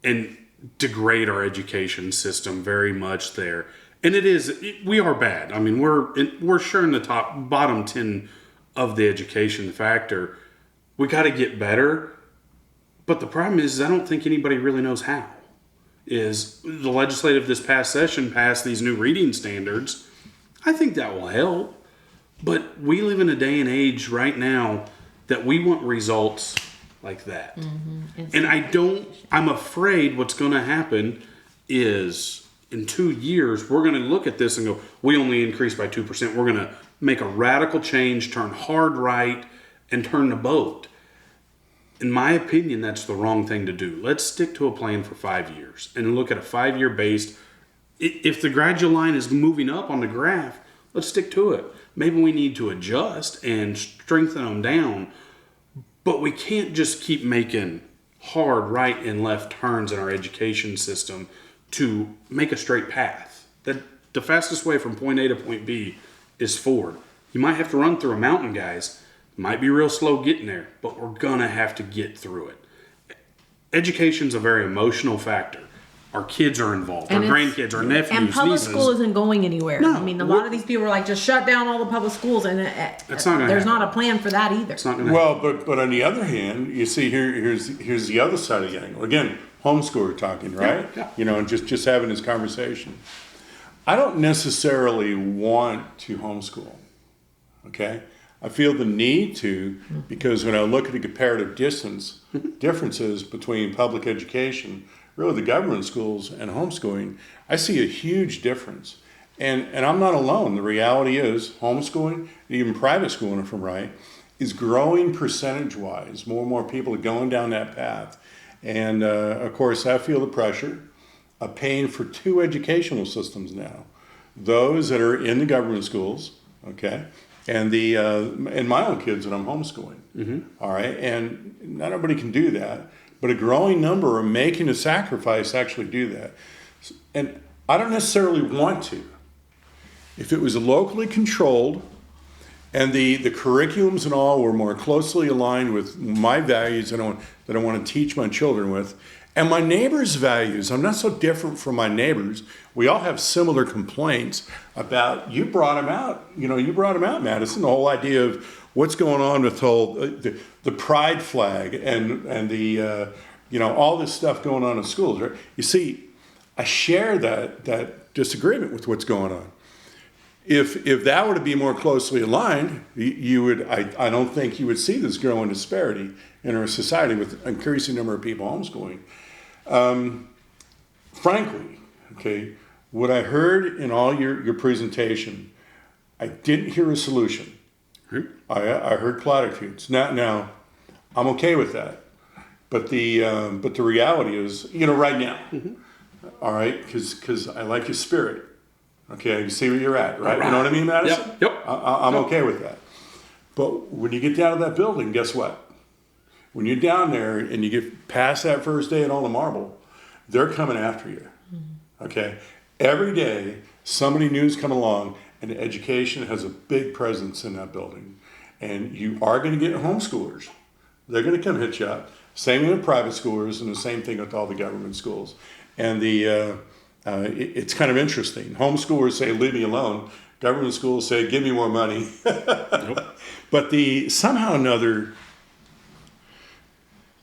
and degrade our education system very much there. And we are bad. I mean, we're sure in the bottom 10 of the education factor. We got to get better. But the problem is I don't think anybody really knows how. Is the legislative this past session passed these new reading standards. I think that will help. But we live in a day and age right now that we want results like that. Mm-hmm. And I'm afraid what's going to happen is in 2 years, we're going to look at this and go, we only increased by 2%. We're going to make a radical change, turn hard right, and turn the boat. In my opinion, that's the wrong thing to do. Let's stick to a plan for 5 years and look at a 5-year base. If the gradual line is moving up on the graph, let's stick to it. Maybe we need to adjust and strengthen them down, but we can't just keep making hard right and left turns in our education system to make a straight path. That the fastest way from point A to point B is forward. You might have to run through a mountain, guys. Might be real slow getting there, but we're gonna have to get through it. Education's a very emotional factor. Our kids are involved, our grandkids, our nephews, and public nieces. school isn't going anywhere. No, I mean, a lot of these people are like, just shut down all the public schools, and That's not gonna there's happen. not a plan for that either. It's not gonna Well, but on the other hand, you see here's the other side of the angle. Again, homeschooler talking, right? Yeah. You know, and just having this conversation. I don't necessarily want to homeschool. Okay? I feel the need to because when I look at the comparative differences between public education, really the government schools and homeschooling, I see a huge difference. And I'm not alone. The reality is homeschooling, even private schooling, if I'm right, is growing percentage-wise. More and more people are going down that path. And of course, I feel the pressure of paying for two educational systems now. Those that are in the government schools, okay, and my own kids that I'm homeschooling. All right, and not everybody can do that, but a growing number are making a sacrifice to actually do that. And I don't necessarily want to. If it was locally controlled and the curriculums and all were more closely aligned with my values that I want to teach my children with, and my neighbors' values, I'm not so different from my neighbors. We all have similar complaints about, you brought them out, Madison, the whole idea of what's going on with the pride flag and the, all this stuff going on in schools, right? You see, I share that disagreement with what's going on. If that were to be more closely aligned, I don't think you would see this growing disparity in our society with an increasing number of people homeschooling. Frankly, okay, what I heard in all your presentation, I didn't hear a solution. I heard platitudes. Now, I'm okay with that, but the reality is, right now, all right, because I like your spirit. Okay, you see where you're at, right? You know what I mean, Madison? Yep. I'm okay with that. But when you get down to that building, guess what? When you're down there and you get past that first day and all the marble, they're coming after you. Okay? Every day, somebody new's come along, and education has a big presence in that building. And you are going to get homeschoolers. They're going to come hit you up. Same with private schoolers, and the same thing with all the government schools. And it's kind of interesting. Homeschoolers say, leave me alone. Government schools say, give me more money. Nope. But somehow or another,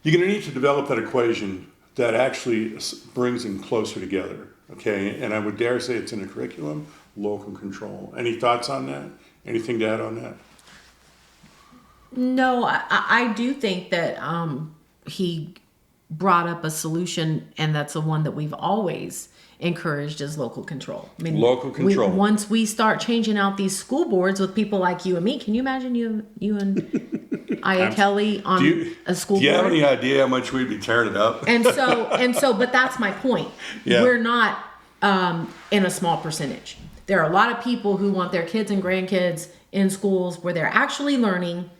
you're going to need to develop that equation that actually brings them closer together. Okay, and I would dare say it's in the curriculum, local control. Any thoughts on that? Anything to add on that? No, I do think that he brought up a solution, and that's the one that we've always encouraged is local control. I mean, Local control. Once we start changing out these school boards with people like you and me, can you imagine you and Aya Kelly on a school board? Do you have any idea how much we'd be tearing it up? And so, but that's my point. Yeah. We're not in a small percentage. There are a lot of people who want their kids and grandkids in schools where they're actually learning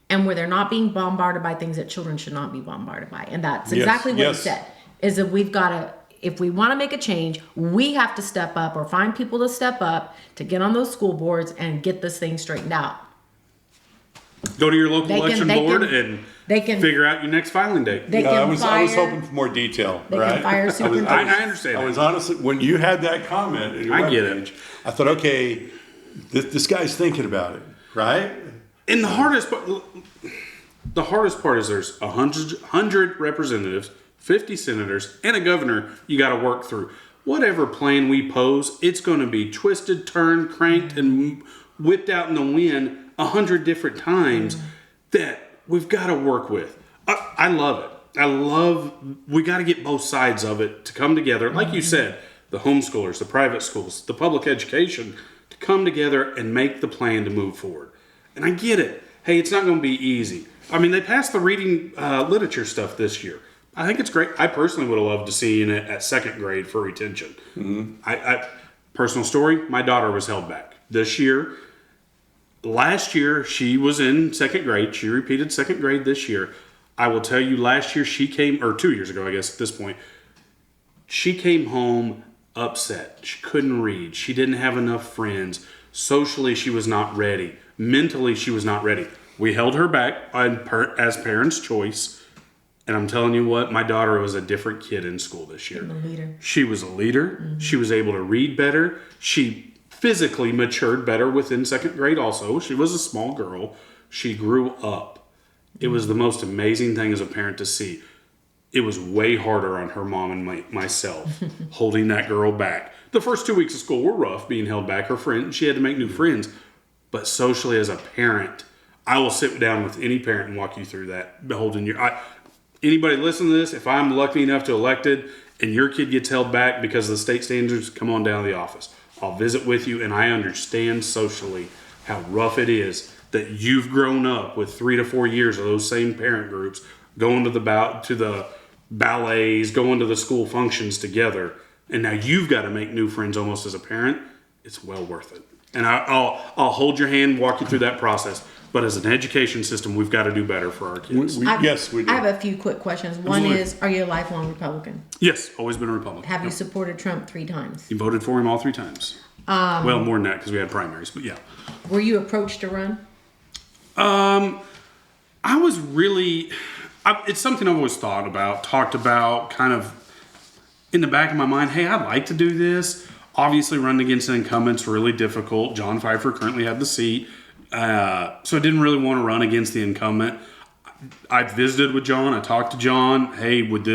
and where they're not being bombarded by things that children should not be bombarded by. And that's exactly what he said, is that we've got to, if we want to make a change, we have to step up or find people to step up to get on those school boards and get this thing straightened out. Go to your local election board and figure out your next filing date. I was hoping for more detail. They right? can fire superintendent. I understand. I was honestly, when you had that comment in your I get webpage, it. I thought, okay, this guy's thinking about it, right? And the hardest part is there's 100 representatives, 50 senators, and a governor you got to work through. Whatever plan we pose, it's going to be twisted, turned, cranked, and whipped out in the wind 100 different times that we've got to work with. I love it. We got to get both sides of it to come together. Like you said, the homeschoolers, the private schools, the public education, to come together and make the plan to move forward. And I get it. Hey, it's not going to be easy. I mean, they passed the reading literature stuff this year. I think it's great. I personally would have loved to see it at second grade for retention. I personal story, my daughter was held back. Last year, she was in second grade. She repeated second grade this year. I will tell you, last year she came, or 2 years ago, I guess, at this point, She came home upset. She couldn't read. She didn't have enough friends. Socially, she was not ready. Mentally, she was not ready. We held her back as parents' choice. And I'm telling you what, my daughter was a different kid in school this year. A leader. She was a leader. Mm-hmm. She was able to read better. She physically matured better within second grade also. She was a small girl. She grew up. It was the most amazing thing as a parent to see. It was way harder on her mom and myself holding that girl back. The first 2 weeks of school were rough, being held back. Her friend, she had to make new friends. But socially as a parent, I will sit down with any parent and walk you through that. Holding your... Anybody listen to this, if I'm lucky enough to elected and your kid gets held back because of the state standards, come on down to the office. I'll visit with you, and I understand socially how rough it is that you've grown up with 3 to 4 years of those same parent groups, going to the ballets, going to the school functions together, and now you've got to make new friends almost as a parent. It's well worth it. And I'll hold your hand, walk you through that process. But as an education system, we've got to do better for our kids. Yes, we do. I have a few quick questions. One is, are you a lifelong Republican? Yes, always been a Republican. Have you supported Trump 3 times? You voted for him all 3 times. Well, more than that because we had primaries, but yeah. Were you approached to run? I was really... it's something I've always thought about, talked about, kind of in the back of my mind. Hey, I'd like to do this. Obviously, running against an incumbent's really difficult. John Pfeiffer currently had the seat. So I didn't really want to run against the incumbent. I visited with John. I talked to John. Hey, what do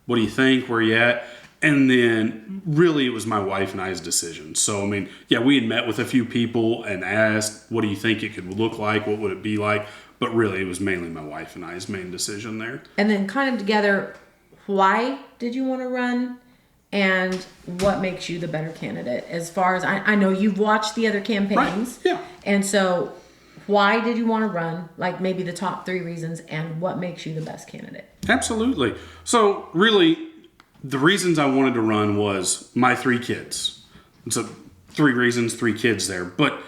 you think? Where you at? And then really it was my wife and I's decision. So, I mean, yeah, we had met with a few people and asked, what do you think it could look like? What would it be like? But really it was mainly my wife and I's main decision there. And then kind of together, why did you want to run? And what makes you the better candidate? As far as I know, you've watched the other campaigns. Right. Yeah. And so why did you want to run? Like maybe the top 3 reasons, and what makes you the best candidate? Absolutely. So really, the reasons I wanted to run was my 3 kids. So 3 reasons, 3 kids there. But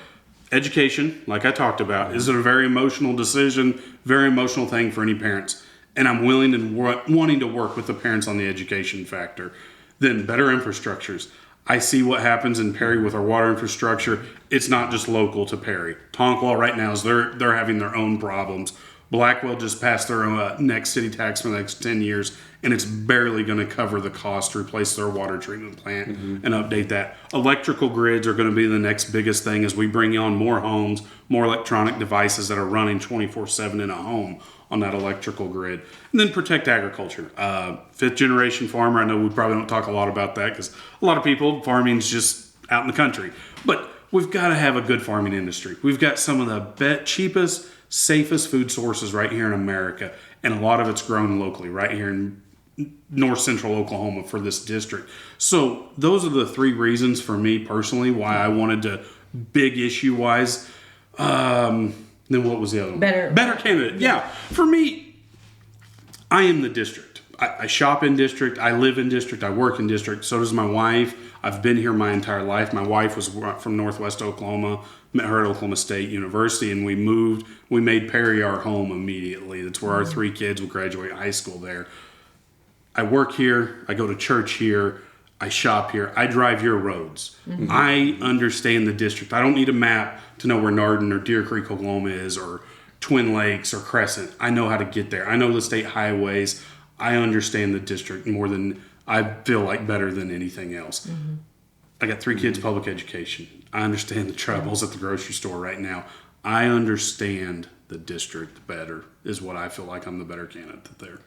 education, like I talked about, is a very emotional decision, very emotional thing for any parents. And I'm willing and wanting to work with the parents on the education factor. Then better infrastructures. I see what happens in Perry with our water infrastructure. It's not just local to Perry. Tonkwall right now is they're having their own problems. Blackwell just passed their next city tax for the next 10 years, and it's barely going to cover the cost to replace their water treatment plant and update that. Electrical grids are going to be the next biggest thing as we bring on more homes, more electronic devices that are running 24/7 in a home on that electrical grid. And then protect agriculture. 5th generation farmer, I know we probably don't talk a lot about that because a lot of people, farming's just out in the country. But we've got to have a good farming industry. We've got some of the cheapest, safest food sources right here in America, and a lot of it's grown locally right here in north central Oklahoma for this district. So those are the 3 reasons for me personally why I wanted to, big issue wise. Then what was the other one? Better candidate. Yeah. For me, I am the district. I shop in district. I live in district. I work in district. So does my wife. I've been here my entire life. My wife was from Northwest Oklahoma, met her at Oklahoma State University, and we moved. We made Perry our home immediately. That's where our 3 kids will graduate high school there. I work here. I go to church here. I shop here. I drive your roads. Mm-hmm. I understand the district. I don't need a map to know where Narden or Deer Creek, Oklahoma is, or Twin Lakes or Crescent. I know how to get there. I know the state highways. I understand the district more than I feel like better than anything else. Mm-hmm. I got 3 kids, public education. I understand the troubles at the grocery store right now. I understand the district better is what I feel like I'm the better candidate there.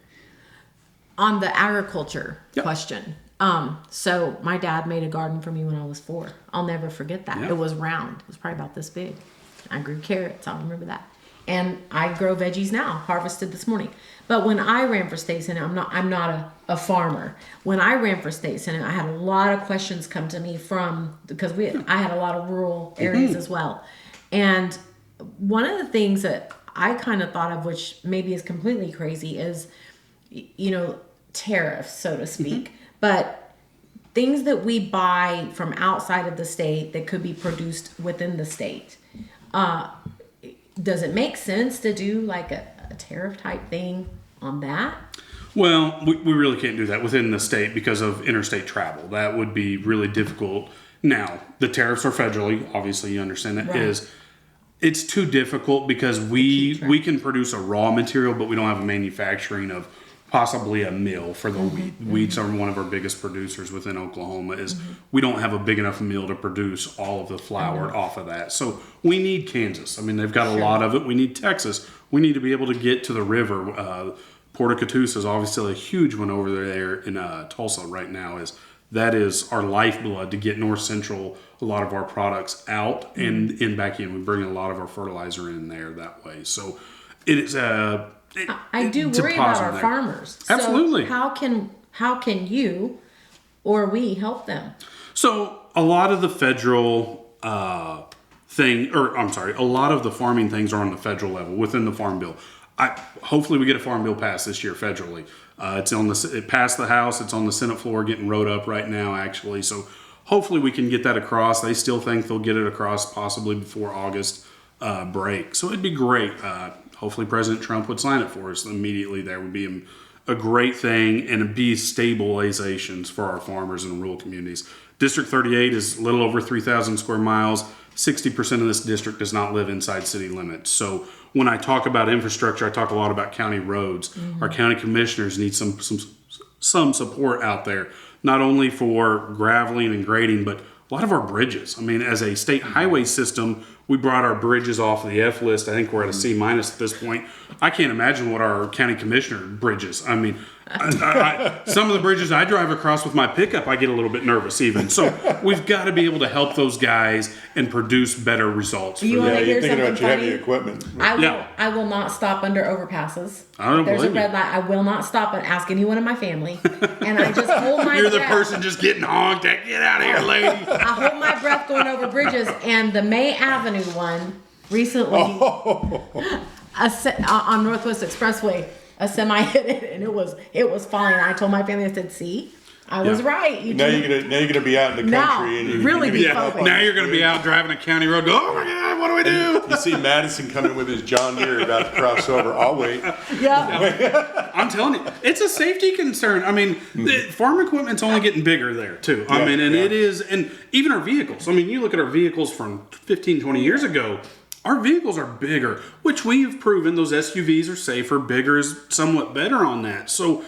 On the agriculture question. So my dad made a garden for me when I was 4. I'll never forget that. Yeah. It was round. It was probably about this big. I grew carrots. I'll remember that. And I grow veggies now, harvested this morning. But when I ran for state senate, I'm not a farmer. When I ran for state senate, I had a lot of questions come to me because I had a lot of rural areas as well. And one of the things that I kind of thought of, which maybe is completely crazy, is, tariffs, so to speak. But things that we buy from outside of the state that could be produced within the state. Does it make sense to do like a tariff type thing on that? Well, we really can't do that within the state because of interstate travel. That would be really difficult. Now, the tariffs are federally. Obviously, you understand that Right. it's too difficult because we can produce a raw material, but we don't have a manufacturing of possibly a mill for the wheat. Wheats are one of our biggest producers within Oklahoma. We don't have a big enough mill to produce all of the flour off of that. So we need Kansas. I mean, they've got a lot of it. We need Texas. We need to be able to get to the river. Port of Catoosa is obviously a huge one over there in Tulsa right now. That is our lifeblood to get north central a lot of our products out and back in. We bring a lot of our fertilizer in there that way. So it is I do it's a worry about positive our there. farmers. Absolutely. So how can you or we help them? So a lot of the federal a lot of the farming things are on the federal level within the farm bill. Hopefully we get a farm bill passed this year federally. It passed the House. It's on the Senate floor getting wrote up right now, actually. So hopefully we can get that across. They still think they'll get it across possibly before August break. So it'd be great. Hopefully President Trump would sign it for us immediately. That would be a great thing and it'd be stabilizations for our farmers in rural communities. District 38 is a little over 3,000 square miles. 60% of this district does not live inside city limits. So when I talk about infrastructure, I talk a lot about county roads. Our county commissioners need some support out there, not only for graveling and grading, but a lot of our bridges. I mean, as a state highway system, we brought our bridges off of the F list. I think we're at a C minus at this point. I can't imagine what our county commissioner bridges. I mean, some of the bridges I drive across with my pickup, I get a little bit nervous even. So we've got to be able to help those guys and produce better results. You wanna Yeah, hear you're thinking about something your heavy funny? equipment. I will not stop under overpasses. I don't There's a blame you. red light. I will not stop and ask anyone in my family. And I just hold my You're the breath. person just getting honked at. Get out of here, lady. I hold my breath going over bridges, and the May Avenue one recently on Northwest Expressway, a semi hit it, and it was falling. I told my family, I said, "See, I was right." Now you're gonna be out in the country and really be Yeah, focused. now you're going to be out driving a county road. Go, oh my God, what do we do? You see Madison coming with his John Deere about to cross over. I'll wait. Yeah, I'm telling you, it's a safety concern. I mean, the farm equipment's only getting bigger there, too. I mean, and it is, and even our vehicles. I mean, you look at our vehicles from 15, 20 years ago, our vehicles are bigger, which we have proven those SUVs are safer. Bigger is somewhat better on that. So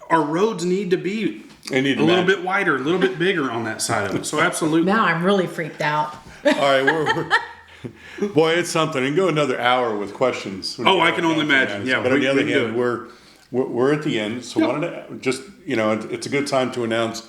our roads need to be a little bit wider, a little bit bigger on that side of it. So absolutely. now I'm really freaked out. All right, boy, it's something. And go another hour with questions. Oh, I can only imagine. Yeah, but on we the other can do hand, it. we're at the end, so wanted to just it's a good time to announce.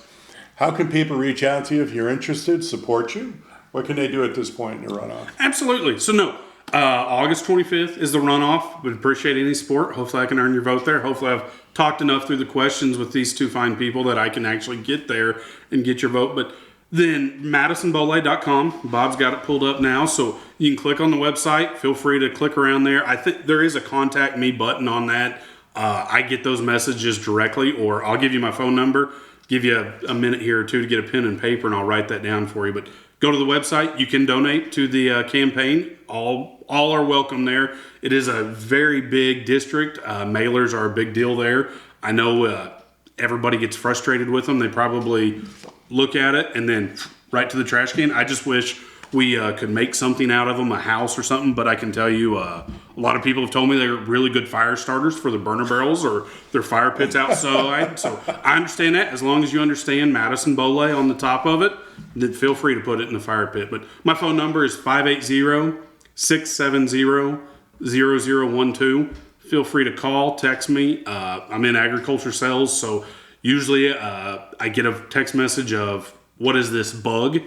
How can people reach out to you if you're interested? Support you? What can they do at this point in the runoff? Absolutely. So no, August 25th is the runoff. Would appreciate any support. Hopefully I can earn your vote there. Hopefully I've talked enough through the questions with these two fine people that I can actually get there and get your vote. But then MadisonBolay.com. Bob's got it pulled up now. So you can click on the website. Feel free to click around there. I think there is a contact me button on that. I get those messages directly, or I'll give you my phone number. Give you a minute here or two to get a pen and paper, and I'll write that down for you. But go to the website. You can donate to the campaign. All are welcome there. It is a very big district. Mailers are a big deal there. I know everybody gets frustrated with them. They probably look at it and then right to the trash can. I just wish we could make something out of them, a house or something. But I can tell you, a lot of people have told me they're really good fire starters for their burner barrels or their fire pits outside. So I understand that. As long as you understand Madison Bolay on the top of it, then feel free to put it in the fire pit. But my phone number is 580-670-0012. Feel free to call, text me. I'm in agriculture sales, so usually I get a text message of, what is this bug?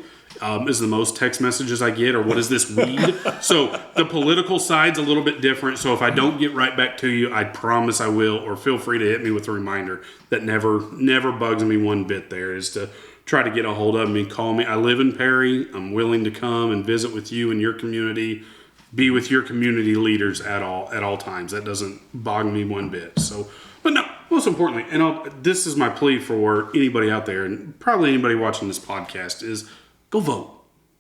Is the most text messages I get, or what is this weed? So the political side's a little bit different. So if I don't get right back to you, I promise I will, or feel free to hit me with a reminder. That never bugs me one bit there, is to try to get a hold of me, call me. I live in Perry. I'm willing to come and visit with you and your community, be with your community leaders at all times. That doesn't bog me one bit. So, but no, most importantly, and this is my plea for anybody out there, and probably anybody watching this podcast, is go vote.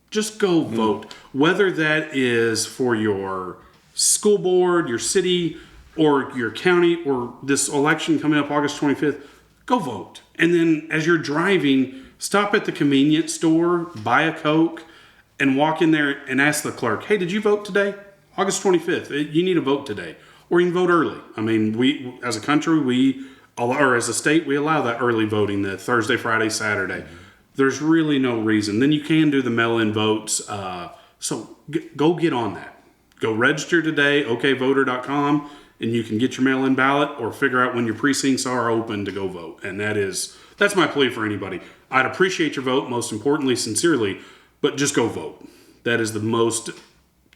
Just go vote. Whether that is for your school board, your city, or your county, or this election coming up August 25th, go vote. And then as you're driving, stop at the convenience store, buy a Coke, and walk in there and ask the clerk, hey, did you vote today? August 25th, you need to vote today. Or you can vote early. I mean, we, as a country, or as a state, we allow that early voting, the Thursday, Friday, Saturday. There's really no reason. Then you can do the mail-in votes. So go get on that. Go register today, okvoter.com, and you can get your mail-in ballot or figure out when your precincts are open to go vote. And that's my plea for anybody. I'd appreciate your vote, most importantly, sincerely, but just go vote. That is the most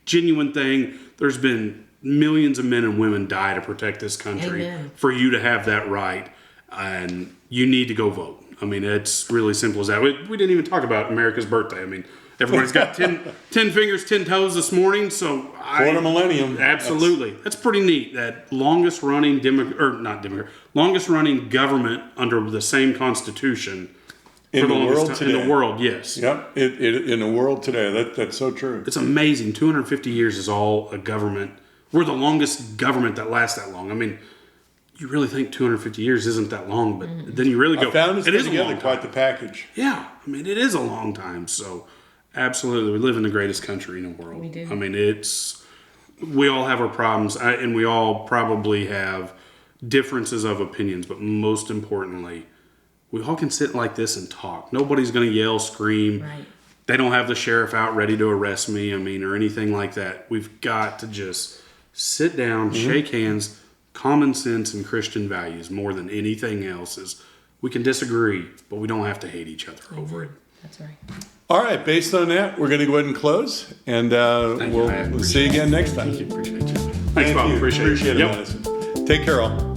genuine thing. There's been millions of men and women die to protect this country. Amen. For you to have that right, and you need to go vote. I mean, it's really simple as that. We didn't even talk about America's birthday. I mean, everybody's got 10 fingers, 10 toes this morning. So Quarter millennium. Absolutely. That's pretty neat. That longest running longest running government under the same constitution in the world today. In the world, yes. Yep. In the world today. That's so true. It's amazing. 250 years is all a government. We're the longest government that lasts that long. I mean, you really think 250 years isn't that long, but then you really go, I found it is a long together time. quite the package. Yeah, I mean, it is a long time. So, absolutely, we live in the greatest country in the world. We do. I mean, we all have our problems, and we all probably have differences of opinions, but most importantly, we all can sit like this and talk. Nobody's going to yell, scream. Right. They don't have the sheriff out ready to arrest me, I mean, or anything like that. We've got to just sit down, shake hands. Common sense and Christian values more than anything else is we can disagree, but we don't have to hate each other over it. That's right. All right. Based on that, we're going to go ahead and close, and we'll see you again next time. Thank you. Appreciate you. Thanks, Thank Bob. you. Appreciate it. Madison. Take care, all.